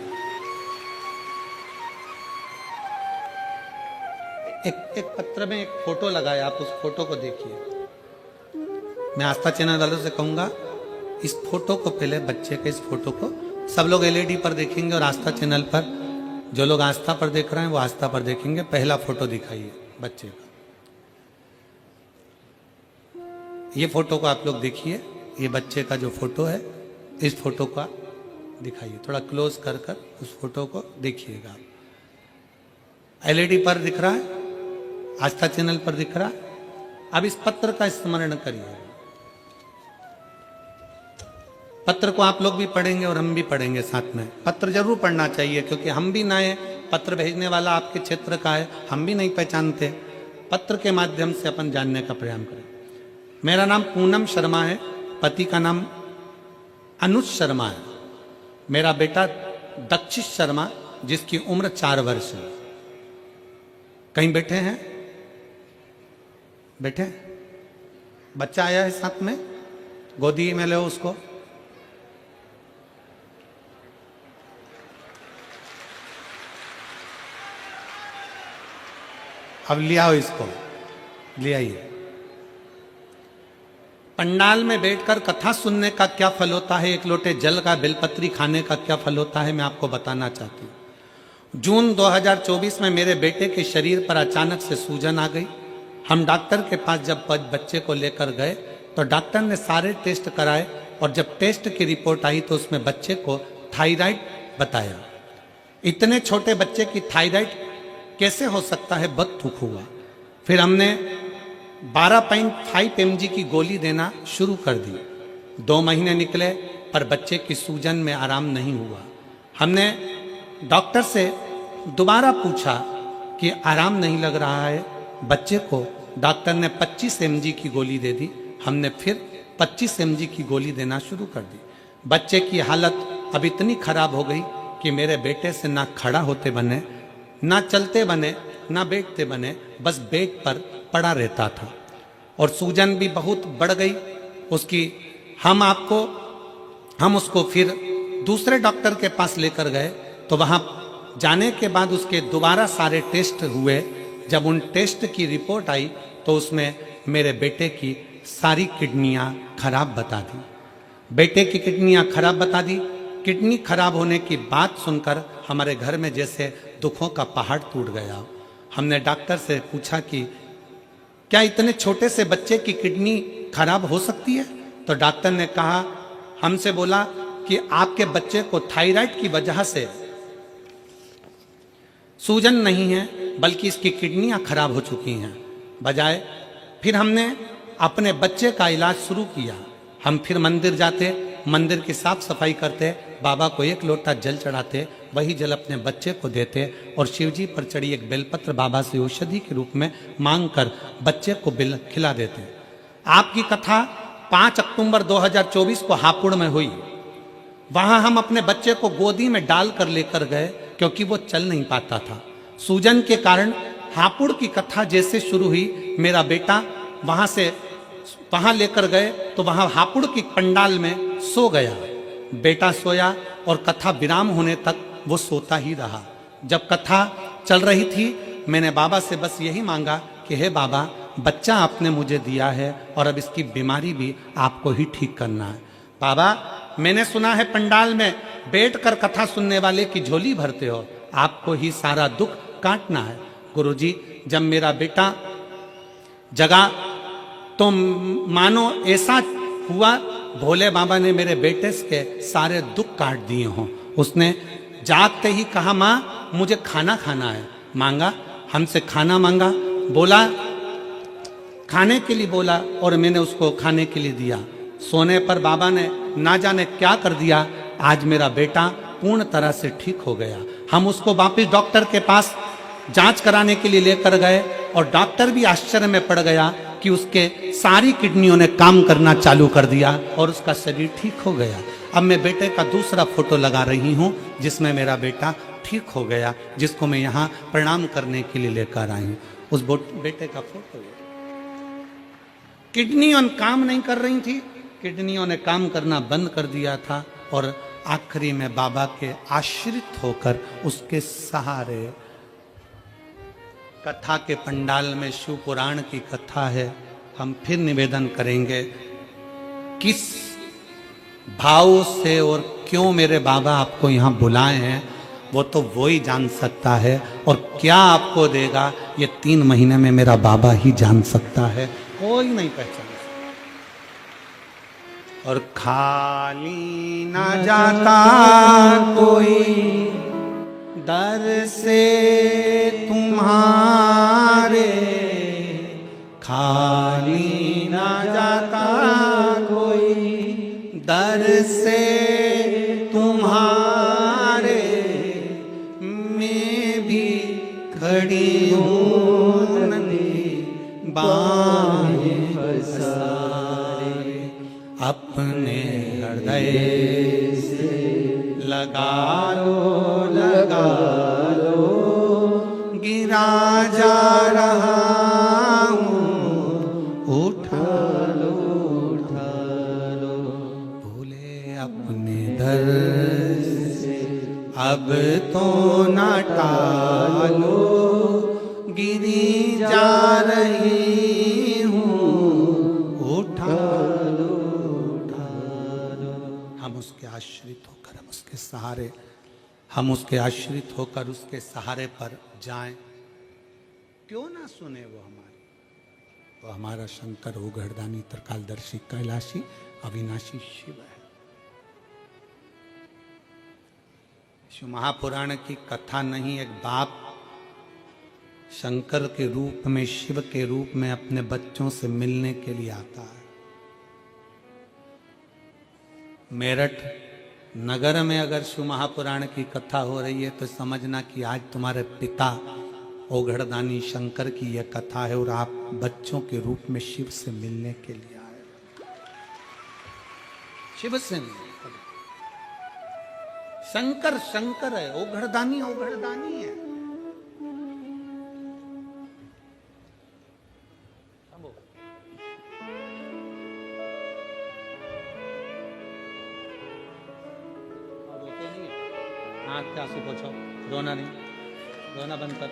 एक पत्र में एक फोटो लगाया, आप उस फोटो को देखिए। मैं आस्था चैनल वालों से कहूंगा, इस फोटो को पहले, बच्चे के इस फोटो को सब लोग एलईडी पर देखेंगे और आस्था चैनल पर जो लोग आस्था पर देख रहे हैं वो आस्था पर देखेंगे। पहला फोटो दिखाइए बच्चे का। ये फोटो को आप लोग देखिए, ये बच्चे का जो फोटो है, इस फोटो का दिखाइए, थोड़ा क्लोज कर कर उस फोटो को देखिएगा। एलईडी पर दिख रहा है, आस्था चैनल पर दिख रहा है। अब इस पत्र का स्मरण करिए। पत्र को आप लोग भी पढ़ेंगे और हम भी पढ़ेंगे साथ में। पत्र जरूर पढ़ना चाहिए, क्योंकि हम भी नए, पत्र भेजने वाला आपके क्षेत्र का है, हम भी नहीं पहचानते। पत्र के माध्यम से अपन जानने का प्रयास करें। मेरा नाम पूनम शर्मा है, पति का नाम अनुज शर्मा है। मेरा बेटा दक्षिश शर्मा, जिसकी उम्र 4 वर्ष है। कहीं बैठे हैं? बैठे? बच्चा आया है साथ में, गोदी में लो उसको। अब ले आओ इसको, ले आइए। पंडाल में बैठकर कथा सुनने का क्या फल होता है, एक लोटे जल का, बेलपत्री खाने का क्या फल होता है, मैं आपको बताना चाहती हूँ। जून 2024 में मेरे बेटे के शरीर पर अचानक से सूजन आ गई। हम डॉक्टर के पास जब बच्चे को लेकर गए तो डॉक्टर ने सारे टेस्ट कराए, और जब टेस्ट की रिपोर्ट आई तो उसमें बच्चे को थायराइड बताया। इतने छोटे बच्चे की थायराइड कैसे हो सकता है, बहुत दुख हुआ। फिर हमने 12.5 mg की गोली देना शुरू कर दी। 2 महीने निकले पर बच्चे की सूजन में आराम नहीं हुआ। हमने डॉक्टर से दोबारा पूछा कि आराम नहीं लग रहा है बच्चे को। डॉक्टर ने 25 mg की गोली दे दी। हमने फिर 25 mg की गोली देना शुरू कर दी। बच्चे की हालत अब इतनी खराब हो गई कि मेरे बेटे से ना खड़ा होते बने, ना चलते बने, ना बैठते बने, बस बेड पर पड़ा रहता था। और सूजन भी बहुत बढ़ गई उसकी। हम उसको फिर दूसरे डॉक्टर के पास लेकर गए, तो वहाँ जाने के बाद उसके दोबारा सारे टेस्ट हुए। जब उन टेस्ट की रिपोर्ट आई तो उसमें मेरे बेटे की सारी किडनियाँ खराब बता दी। बेटे की किडनियाँ खराब बता दी। किडनी खराब होने की बात सुनकर हमारे घर में जैसे दुखों का पहाड़ टूट गया। हमने डॉक्टर से पूछा कि क्या इतने छोटे से बच्चे की किडनी खराब हो सकती है? तो डॉक्टर ने कहा, हमसे बोला कि आपके बच्चे को थायराइड की वजह से सूजन नहीं है, बल्कि इसकी किडनियां खराब हो चुकी हैं। बजाय फिर हमने अपने बच्चे का इलाज शुरू किया। हम फिर मंदिर जाते, मंदिर की साफ सफाई करते, बाबा को 1 लोटा जल चढ़ाते, वही जल अपने बच्चे को देते और शिवजी पर चढ़ी एक बेलपत्र बाबा से औषधि के रूप में मांगकर बच्चे को खिला देते। आपकी कथा 5 अक्टूबर 2024 को हापुड़ में हुई। वहां हम अपने बच्चे को गोदी में डालकर लेकर गए, क्योंकि वो चल नहीं पाता था सूजन के कारण। हापुड़ की कथा जैसे शुरू हुई, मेरा बेटा वहां लेकर गए तो वहां हापुड़ की पंडाल में सो गया। बेटा सोया और कथा विराम होने तक वो सोता ही रहा। जब कथा चल रही थी, मैंने बाबा से बस यही मांगा कि हे बाबा, बच्चा आपने मुझे दिया है और अब इसकी बीमारी भी आपको ही ठीक करना है। बाबा, मैंने सुना है पंडाल में बैठकर कथा सुनने वाले की झोली भरते हो, आपको ही सारा दुख काटना है। गुरुजी, जब मेरा बेटा जगा तो मानो ऐसा हुआ भोले बाबा ने मेरे बेटे के सारे दुख काट दिए हों। उसने जागते ही कहा, माँ मुझे खाना खाना है। मांगा, हमसे खाना मांगा, बोला खाने के लिए बोला और मैंने उसको खाने के लिए दिया। सोने पर बाबा ने ना जाने क्या कर दिया, आज मेरा बेटा पूर्ण तरह से ठीक हो गया। हम उसको वापस डॉक्टर के पास जांच कराने के लिए लेकर गए और डॉक्टर भी आश्चर्य में पड़ गया कि उसके सारी किडनियों ने काम करना चालू कर दिया और उसका शरीर ठीक हो गया। अब मैं बेटे का दूसरा फोटो लगा रही हूं जिसमें मेरा बेटा ठीक हो गया, जिसको मैं यहां प्रणाम करने के लिए लेकर आई हूं। उस बेटे का फोटो है। किडनियों काम नहीं कर रही थी, किडनियों ने काम करना बंद कर दिया था और आखिरी में बाबा के आश्रित होकर उसके सहारे, कथा के पंडाल में शिव पुराण की कथा है। हम फिर निवेदन करेंगे, किस भाव से और क्यों मेरे बाबा आपको यहां बुलाए हैं वो तो वो ही जान सकता है, और क्या आपको देगा ये 3 महीने में मेरा बाबा ही जान सकता है, कोई नहीं पहचान सकता। और खाली ना जाता कोई दर से तुम्हारे, खाली ना जाता कोई दर से तुम्हारे, मैं भी खड़ी हूँ नंदी बाहें पसारे, अपने हृदय से लगा लो, गिरा जा रहा हूँ, उठा लो, भूले अपने दर से अब तो न टालो, गिरी जा रही हूँ, उठा लो। हम उसके आश्रित होकर, हम उसके सहारे, हम उसके आश्रित होकर उसके सहारे पर जाएं। क्यों ना सुने वो हमारी? वो हमारा शंकर हो घरदानी त्रिकालदर्शी कैलाशी अविनाशी शिव है। शिव महापुराण की कथा नहीं, एक बाप शंकर के रूप में, शिव के रूप में अपने बच्चों से मिलने के लिए आता है। मेरठ नगर में अगर शिव महापुराण की कथा हो रही है तो समझना कि आज तुम्हारे पिता ओघड़दानी शंकर की यह कथा है और आप बच्चों के रूप में शिव से मिलने के लिए आए। शिव से मिलने, शंकर शंकर है, ओघड़दानी ओघड़दानी है। आँख के आंसू पोछो, रोना नहीं, रोना बंद कर।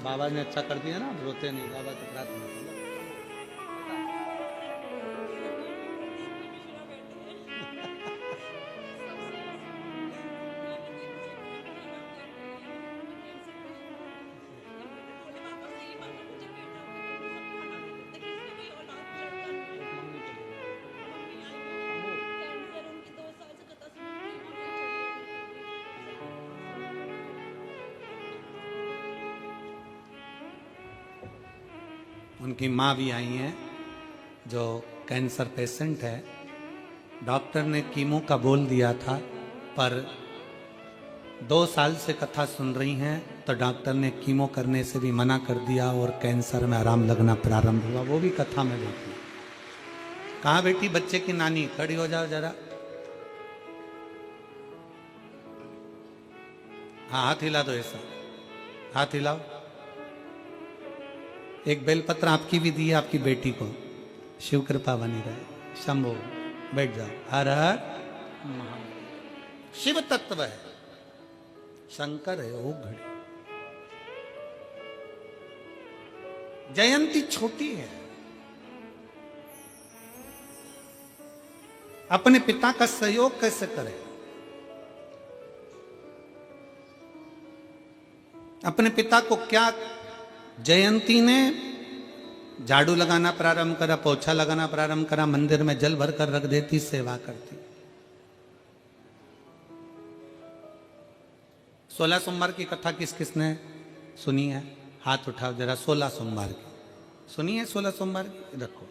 बाबा ने अच्छा कर दिया ना, रोते नहीं, बाबा की प्रार्थना। उनकी माँ भी आई हैं जो कैंसर पेशेंट है। डॉक्टर ने कीमो का बोल दिया था, पर 2 साल से कथा सुन रही हैं तो डॉक्टर ने कीमो करने से भी मना कर दिया और कैंसर में आराम लगना प्रारंभ हुआ। वो भी कथा में देखी। कहाँ बेटी बच्चे की नानी, खड़ी हो जाओ जरा। हाँ हाथ हिला दो, ऐसा हाथ हिलाओ। एक बेलपत्र आपकी भी दी है आपकी बेटी को, शिव कृपा बनी रहे। शंभो बैठ जाओ। हर हर महादेव। शिव तत्व है, शंकर है, ओ घड़ी। जयंती छोटी है, अपने पिता का सहयोग कैसे करें? अपने पिता को क्या, जयंती ने झाड़ू लगाना प्रारंभ करा, पोछा लगाना प्रारंभ करा, मंदिर में जल भर कर रख देती, सेवा करती। 16 सोमवार की कथा किस किसने सुनी है? हाथ उठाओ जरा। 16 सोमवार की सुनी है? 16 सोमवार की रखो।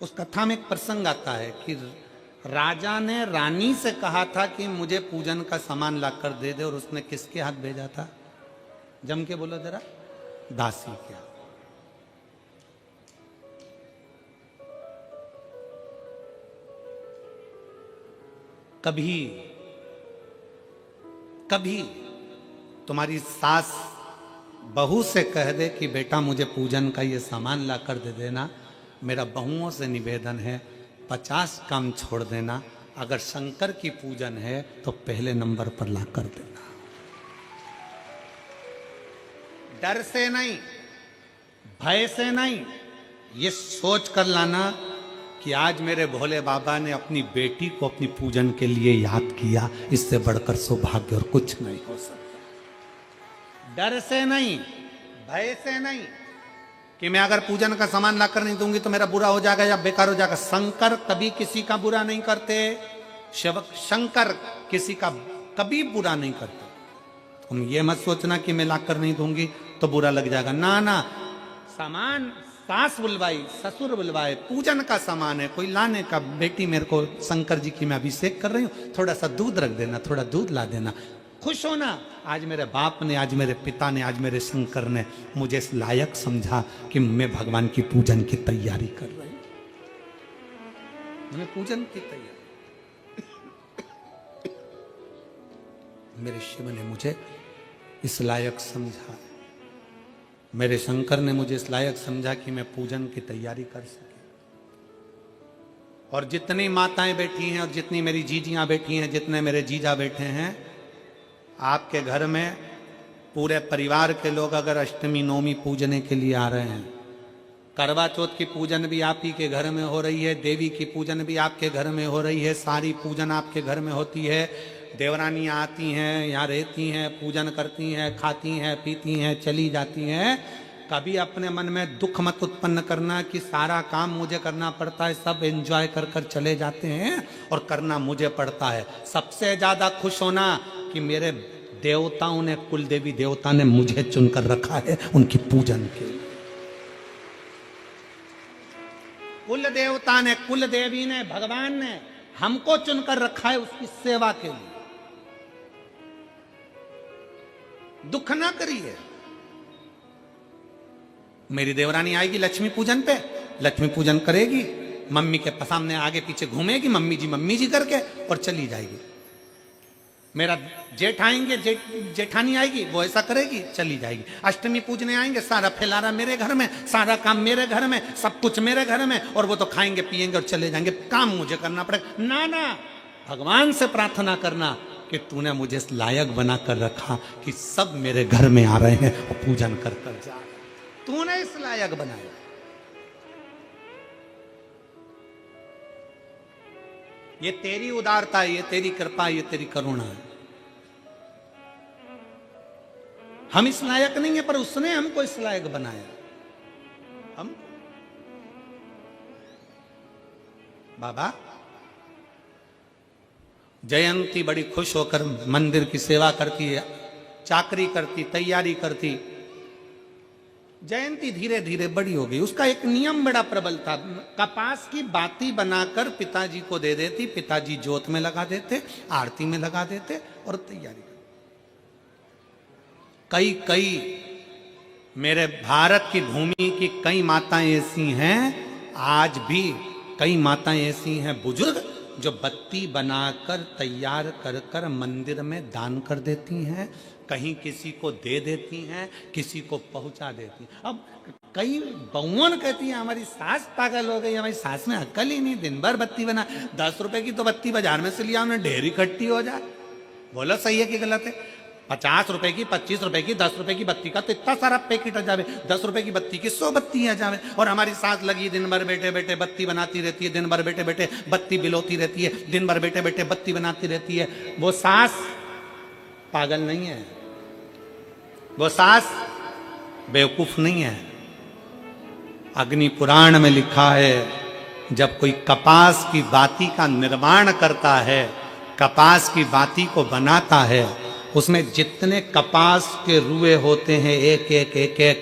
उस कथा में एक प्रसंग आता है कि राजा ने रानी से कहा था कि मुझे पूजन का सामान लाकर दे दे, और उसने किसके हाथ भेजा था? जम के बोलो जरा। दासी के हाथ। कभी कभी तुम्हारी सास बहू से कह दे कि बेटा मुझे पूजन का ये सामान ला कर दे देना, मेरा बहुओं से निवेदन है 50 काम छोड़ देना, अगर शंकर की पूजन है तो पहले नंबर पर ला कर देना। डर से नहीं, भय से नहीं, ये सोच कर लाना कि आज मेरे भोले बाबा ने अपनी बेटी को अपनी पूजन के लिए याद किया, इससे बढ़कर सौभाग्य और कुछ नहीं हो सकता। डर से नहीं, भय से नहीं कि मैं अगर पूजन का सामान लाकर नहीं दूंगी तो मेरा बुरा हो जाएगा या बेकार हो जाएगा। शंकर कभी किसी का बुरा नहीं करते, शंकर किसी का कभी बुरा नहीं करते। तुम ये मत सोचना कि मैं लाकर नहीं दूंगी तो बुरा लग जाएगा, ना ना। सामान सास बुलवाई, ससुर बुलवाए, पूजन का सामान है, कोई लाने का, बेटी मेरे को शंकर जी की मैं अभिषेक कर रही हूँ, थोड़ा सा दूध रख देना, थोड़ा दूध ला देना, खुश होना। आज मेरे बाप ने, आज मेरे पिता ने, आज मेरे शंकर ने मुझे इस लायक समझा कि मैं भगवान की पूजन की तैयारी कर रही हूं, मैं पूजन की तैयारी। मेरे शिव ने मुझे इस लायक समझा, मेरे शंकर ने मुझे इस लायक समझा कि मैं पूजन की तैयारी कर सके। और जितनी माताएं बैठी हैं और जितनी मेरी जीजियां बैठी हैं, जितने मेरे जीजा बैठे हैं, आपके घर में पूरे परिवार के लोग अगर अष्टमी नवमी पूजने के लिए आ रहे हैं, करवा चौथ की पूजन भी आप ही के घर में हो रही है, देवी की पूजन भी आपके घर में हो रही है, सारी पूजन आपके घर में होती है, देवरानियाँ आती हैं, यहाँ रहती हैं, पूजन करती हैं, खाती हैं, पीती हैं, चली जाती हैं। कभी अपने मन में दुख मत उत्पन्न करना कि सारा काम मुझे करना पड़ता है, सब एंजॉय कर कर चले जाते हैं और करना मुझे पड़ता है। सबसे ज्यादा खुश होना कि मेरे देवताओं ने, कुल देवी देवता ने मुझे चुनकर रखा है उनकी पूजन के लिए। कुल देवता ने, कुल देवी ने, भगवान ने हमको चुनकर रखा है उसकी सेवा के लिए। दुख ना करिए। मेरी देवरानी आएगी लक्ष्मी पूजन पे, लक्ष्मी पूजन करेगी, मम्मी के सामने आगे पीछे घूमेगी, मम्मी जी करके, और चली जाएगी। मेरा जेठ आएंगे, जेठानी आएगी, वो ऐसा करेगी, चली जाएगी। अष्टमी पूजने आएंगे, सारा फैलारा मेरे घर में, सारा काम मेरे घर में, सब कुछ मेरे घर में, और वो तो खाएंगे पिएंगे और चले जाएंगे, काम मुझे करना पड़ेगा। ना ना, भगवान से प्रार्थना करना कि तूने मुझे इस लायक बनाकर रखा कि सब मेरे घर में आ रहे हैं और पूजन कर कर जा, तूने इस लायक बनाया। ये तेरी उदारता है, ये तेरी कृपा, ये तेरी करुणा है। हम इस लायक नहीं है, पर उसने हमको इस लायक बनाया। हम बाबा जयंती बड़ी खुश होकर मंदिर की सेवा करती है, चाकरी करती, तैयारी करती। जयंती धीरे धीरे बड़ी हो गई। उसका एक नियम बड़ा प्रबल था, कपास की बाती बनाकर पिताजी को दे देती, पिताजी जोत में लगा देते, आरती में लगा देते और तैयारी। कई मेरे भारत की भूमि की कई माताएं ऐसी हैं, आज भी कई माताएं ऐसी हैं बुजुर्ग, जो बत्ती बनाकर तैयार कर कर मंदिर में दान कर देती हैं, कहीं किसी को दे देती हैं, किसी को पहुंचा देती हैं। अब कई बहुवन कहती हैं हमारी सास पागल हो गई, हमारी सास में अकल ही नहीं, दिन भर बत्ती बना। 10 रुपए की तो बत्ती बाजार में से लिया, उन्हें ढेर इकट्ठी हो जाए। बोलो सही है कि गलत है? 50 रुपए की, 25 रुपए की, 10 रुपए की बत्ती का तो इतना सारा पैकेट आ जावे, 10 रुपए की बत्ती की 100 बत्ती आ जावे। और हमारी सास लगी दिन भर बैठे बैठे बत्ती बनाती रहती है, दिन भर बैठे बैठे बत्ती बिलोती रहती है, दिन भर बैठे बैठे बत्ती बनाती रहती है। वो सास पागल नहीं है, वो सास बेवकूफ नहीं है। अग्नि पुराण में लिखा है, जब कोई कपास की बाती का निर्माण करता है, कपास की बाती को बनाता है, उसमें जितने कपास के रुए होते हैं, एक एक एक एक,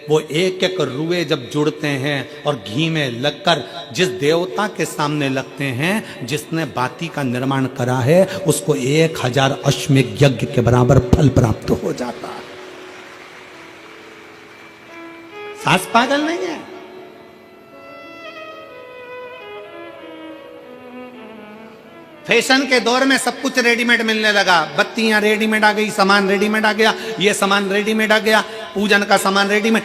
वो एक एक रुए जब जुड़ते हैं और घी में लगकर जिस देवता के सामने लगते हैं, जिसने बाती का निर्माण करा है, उसको 1000 अश्वमेध यज्ञ के बराबर फल प्राप्त हो जाता है। सास पागल नहीं है। फैशन के दौर में सब कुछ रेडीमेड मिलने लगा, बत्तियां रेडीमेड आ गई, सामान रेडीमेड आ गया, ये सामान रेडीमेड आ गया, पूजन का सामान रेडीमेड।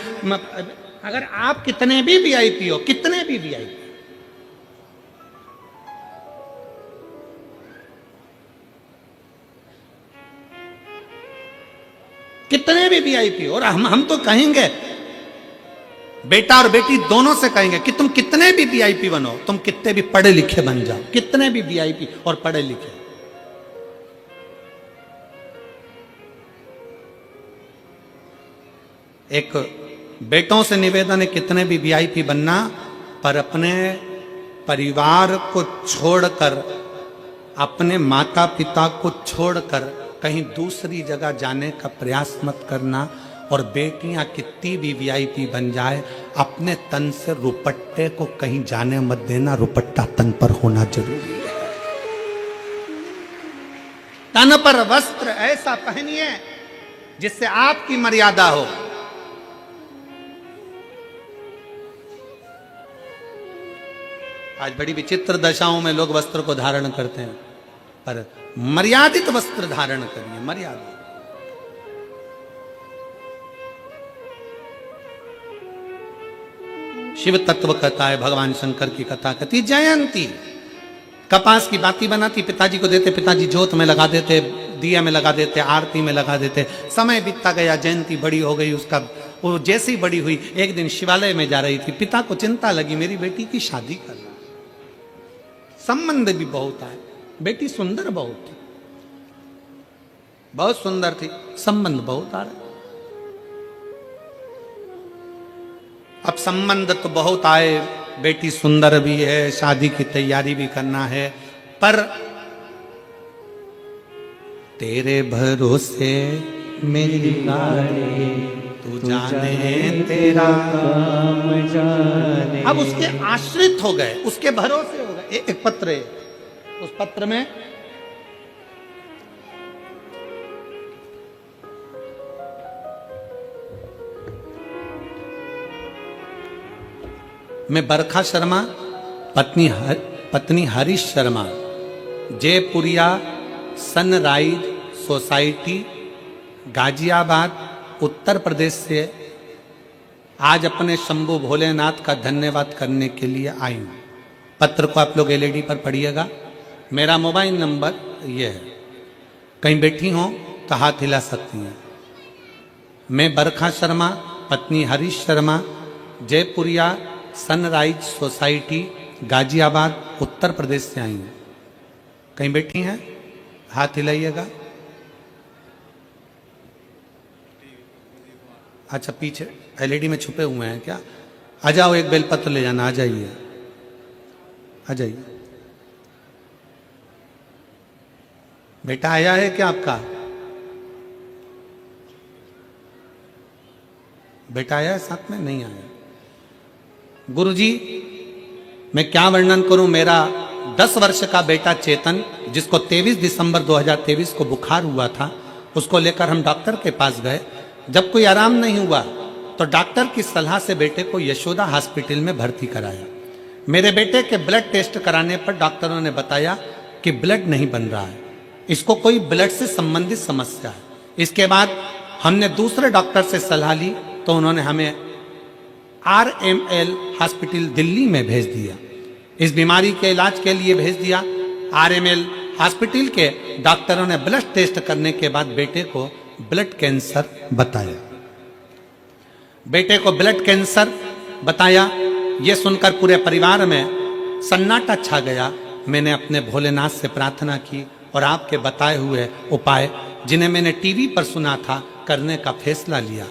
अगर आप कितने भी वीआईपी हो, कितने भी वीआईपी, कितने भी वीआईपी, और हम तो कहेंगे, बेटा और बेटी दोनों से कहेंगे कि तुम कितने भी वीआईपी बनो, तुम कितने भी पढ़े लिखे बन जाओ, कितने भी वीआईपी और पढ़े लिखे, एक बेटों से निवेदन है, कितने भी वीआईपी बनना, पर अपने परिवार को छोड़कर, अपने माता पिता को छोड़कर कहीं दूसरी जगह जाने का प्रयास मत करना। और बेटियां कितनी भी वीआईपी बन जाए, अपने तन से रुपट्टे को कहीं जाने मत देना, रुपट्टा तन पर होना जरूरी है। तन पर वस्त्र ऐसा पहनिए जिससे आपकी मर्यादा हो। आज बड़ी विचित्र दशाओं में लोग वस्त्र को धारण करते हैं, पर मर्यादित वस्त्र धारण करिए, मर्यादित। शिव तत्व कथा है, भगवान शंकर की कथा कहती, जयंती कपास की बाती बनाती, पिताजी को देते, पिताजी जोत में लगा देते, दिया में लगा देते, आरती में लगा देते। समय बीतता गया, जयंती बड़ी हो गई, उसका वो जैसी बड़ी हुई, एक दिन शिवालय में जा रही थी, पिता को चिंता लगी, मेरी बेटी की शादी करना, संबंध भी बहुत आए, बेटी सुंदर बहुत थी, बहुत सुंदर थी, संबंध बहुत आ रहे। अब संबंध तो बहुत आए, बेटी सुंदर भी है, शादी की तैयारी भी करना है, पर तेरे भरोसे मेरी गाड़ी, तू जाने तेरा काम जाने। अब उसके आश्रित हो गए, उसके भरोसे हो गए। एक पत्र है, उस पत्र में मैं बरखा शर्मा, पत्नी हरीश शर्मा, जयपुरिया सनराइज सोसाइटी, गाजियाबाद, उत्तर प्रदेश से आज अपने शंभु भोलेनाथ का धन्यवाद करने के लिए आई हूँ। पत्र को आप लोग एलईडी पर पढ़िएगा। मेरा मोबाइल नंबर ये है, कहीं बैठी हो तो हाथ हिला सकती हैं। मैं बरखा शर्मा, पत्नी हरीश शर्मा, जयपुरिया सनराइज सोसाइटी, गाजियाबाद, उत्तर प्रदेश से आई हूँ। कहीं बैठी हैं, हाथ हिलाइएगा। अच्छा, पीछे एलईडी में छुपे हुए हैं क्या? आ जाओ, एक बेलपत्र ले जाना, आ जाइए, आ जाइए। बेटा आया है क्या आपका? बेटा आया है साथ में? नहीं आया। गुरुजी, मैं क्या वर्णन करूं। मेरा 10 वर्ष का बेटा चेतन, जिसको 23 दिसंबर 2023 को बुखार हुआ था, उसको लेकर हम डॉक्टर के पास गए। जब कोई आराम नहीं हुआ तो डॉक्टर की सलाह से बेटे को यशोदा हॉस्पिटल में भर्ती कराया। मेरे बेटे के ब्लड टेस्ट कराने पर डॉक्टरों ने बताया कि ब्लड नहीं बन रहा है, इसको कोई ब्लड से संबंधित समस्या है। इसके बाद हमने दूसरे डॉक्टर से सलाह ली तो उन्होंने हमें RML हॉस्पिटल दिल्ली में भेज दिया। इस बीमारी के इलाज के लिए भेज दिया। RML हॉस्पिटल के डॉक्टरों ने ब्लड टेस्ट करने के बाद बेटे को ब्लड कैंसर बताया। बेटे को ब्लड कैंसर बताया, यह सुनकर पूरे परिवार में सन्नाटा छा गया। मैंने अपने भोलेनाथ से प्रार्थना की और आपके बताए हुए उपाय, जिन्हें मैंने टीवी पर सुना था, करने का फैसला लिया।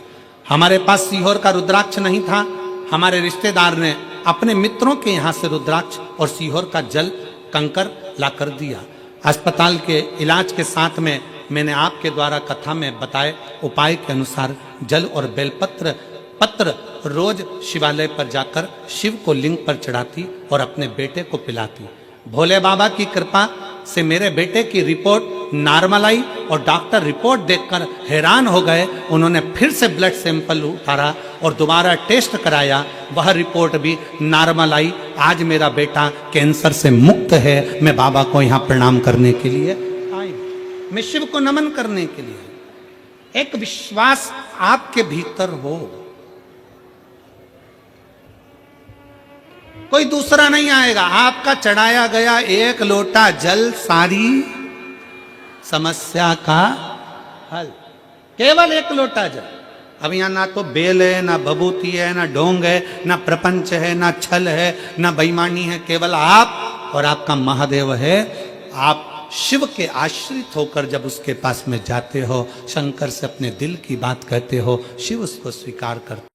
हमारे पास सीहोर का रुद्राक्ष नहीं था। हमारे रिश्तेदार ने अपने मित्रों के यहाँ से रुद्राक्ष और सीहोर का जल कंकर ला कर दिया। अस्पताल के इलाज के साथ में मैंने आपके द्वारा कथा में बताए उपाय के अनुसार जल और बेलपत्र पत्र रोज शिवालय पर जाकर शिव को लिंग पर चढ़ाती और अपने बेटे को पिलाती। भोले बाबा की कृपा से मेरे बेटे की रिपोर्ट नॉर्मल आई और डॉक्टर रिपोर्ट देखकर हैरान हो गए। उन्होंने फिर से ब्लड सैंपल उतारा और दोबारा टेस्ट कराया, वह रिपोर्ट भी नॉर्मल आई। आज मेरा बेटा कैंसर से मुक्त है। मैं बाबा को यहाँ प्रणाम करने के लिए आई, मैं शिव को नमन करने के लिए। एक विश्वास आपके भीतर हो, कोई दूसरा नहीं आएगा। आपका चढ़ाया गया एक लोटा जल सारी समस्या का हल, केवल एक लोटा जल। अब यहां ना तो बेल है, ना भभूति है, ना ढोंग है, ना प्रपंच है, ना छल है, ना बेईमानी है, केवल आप और आपका महादेव है। आप शिव के आश्रित होकर जब उसके पास में जाते हो, शंकर से अपने दिल की बात कहते हो, शिव उसको स्वीकार करते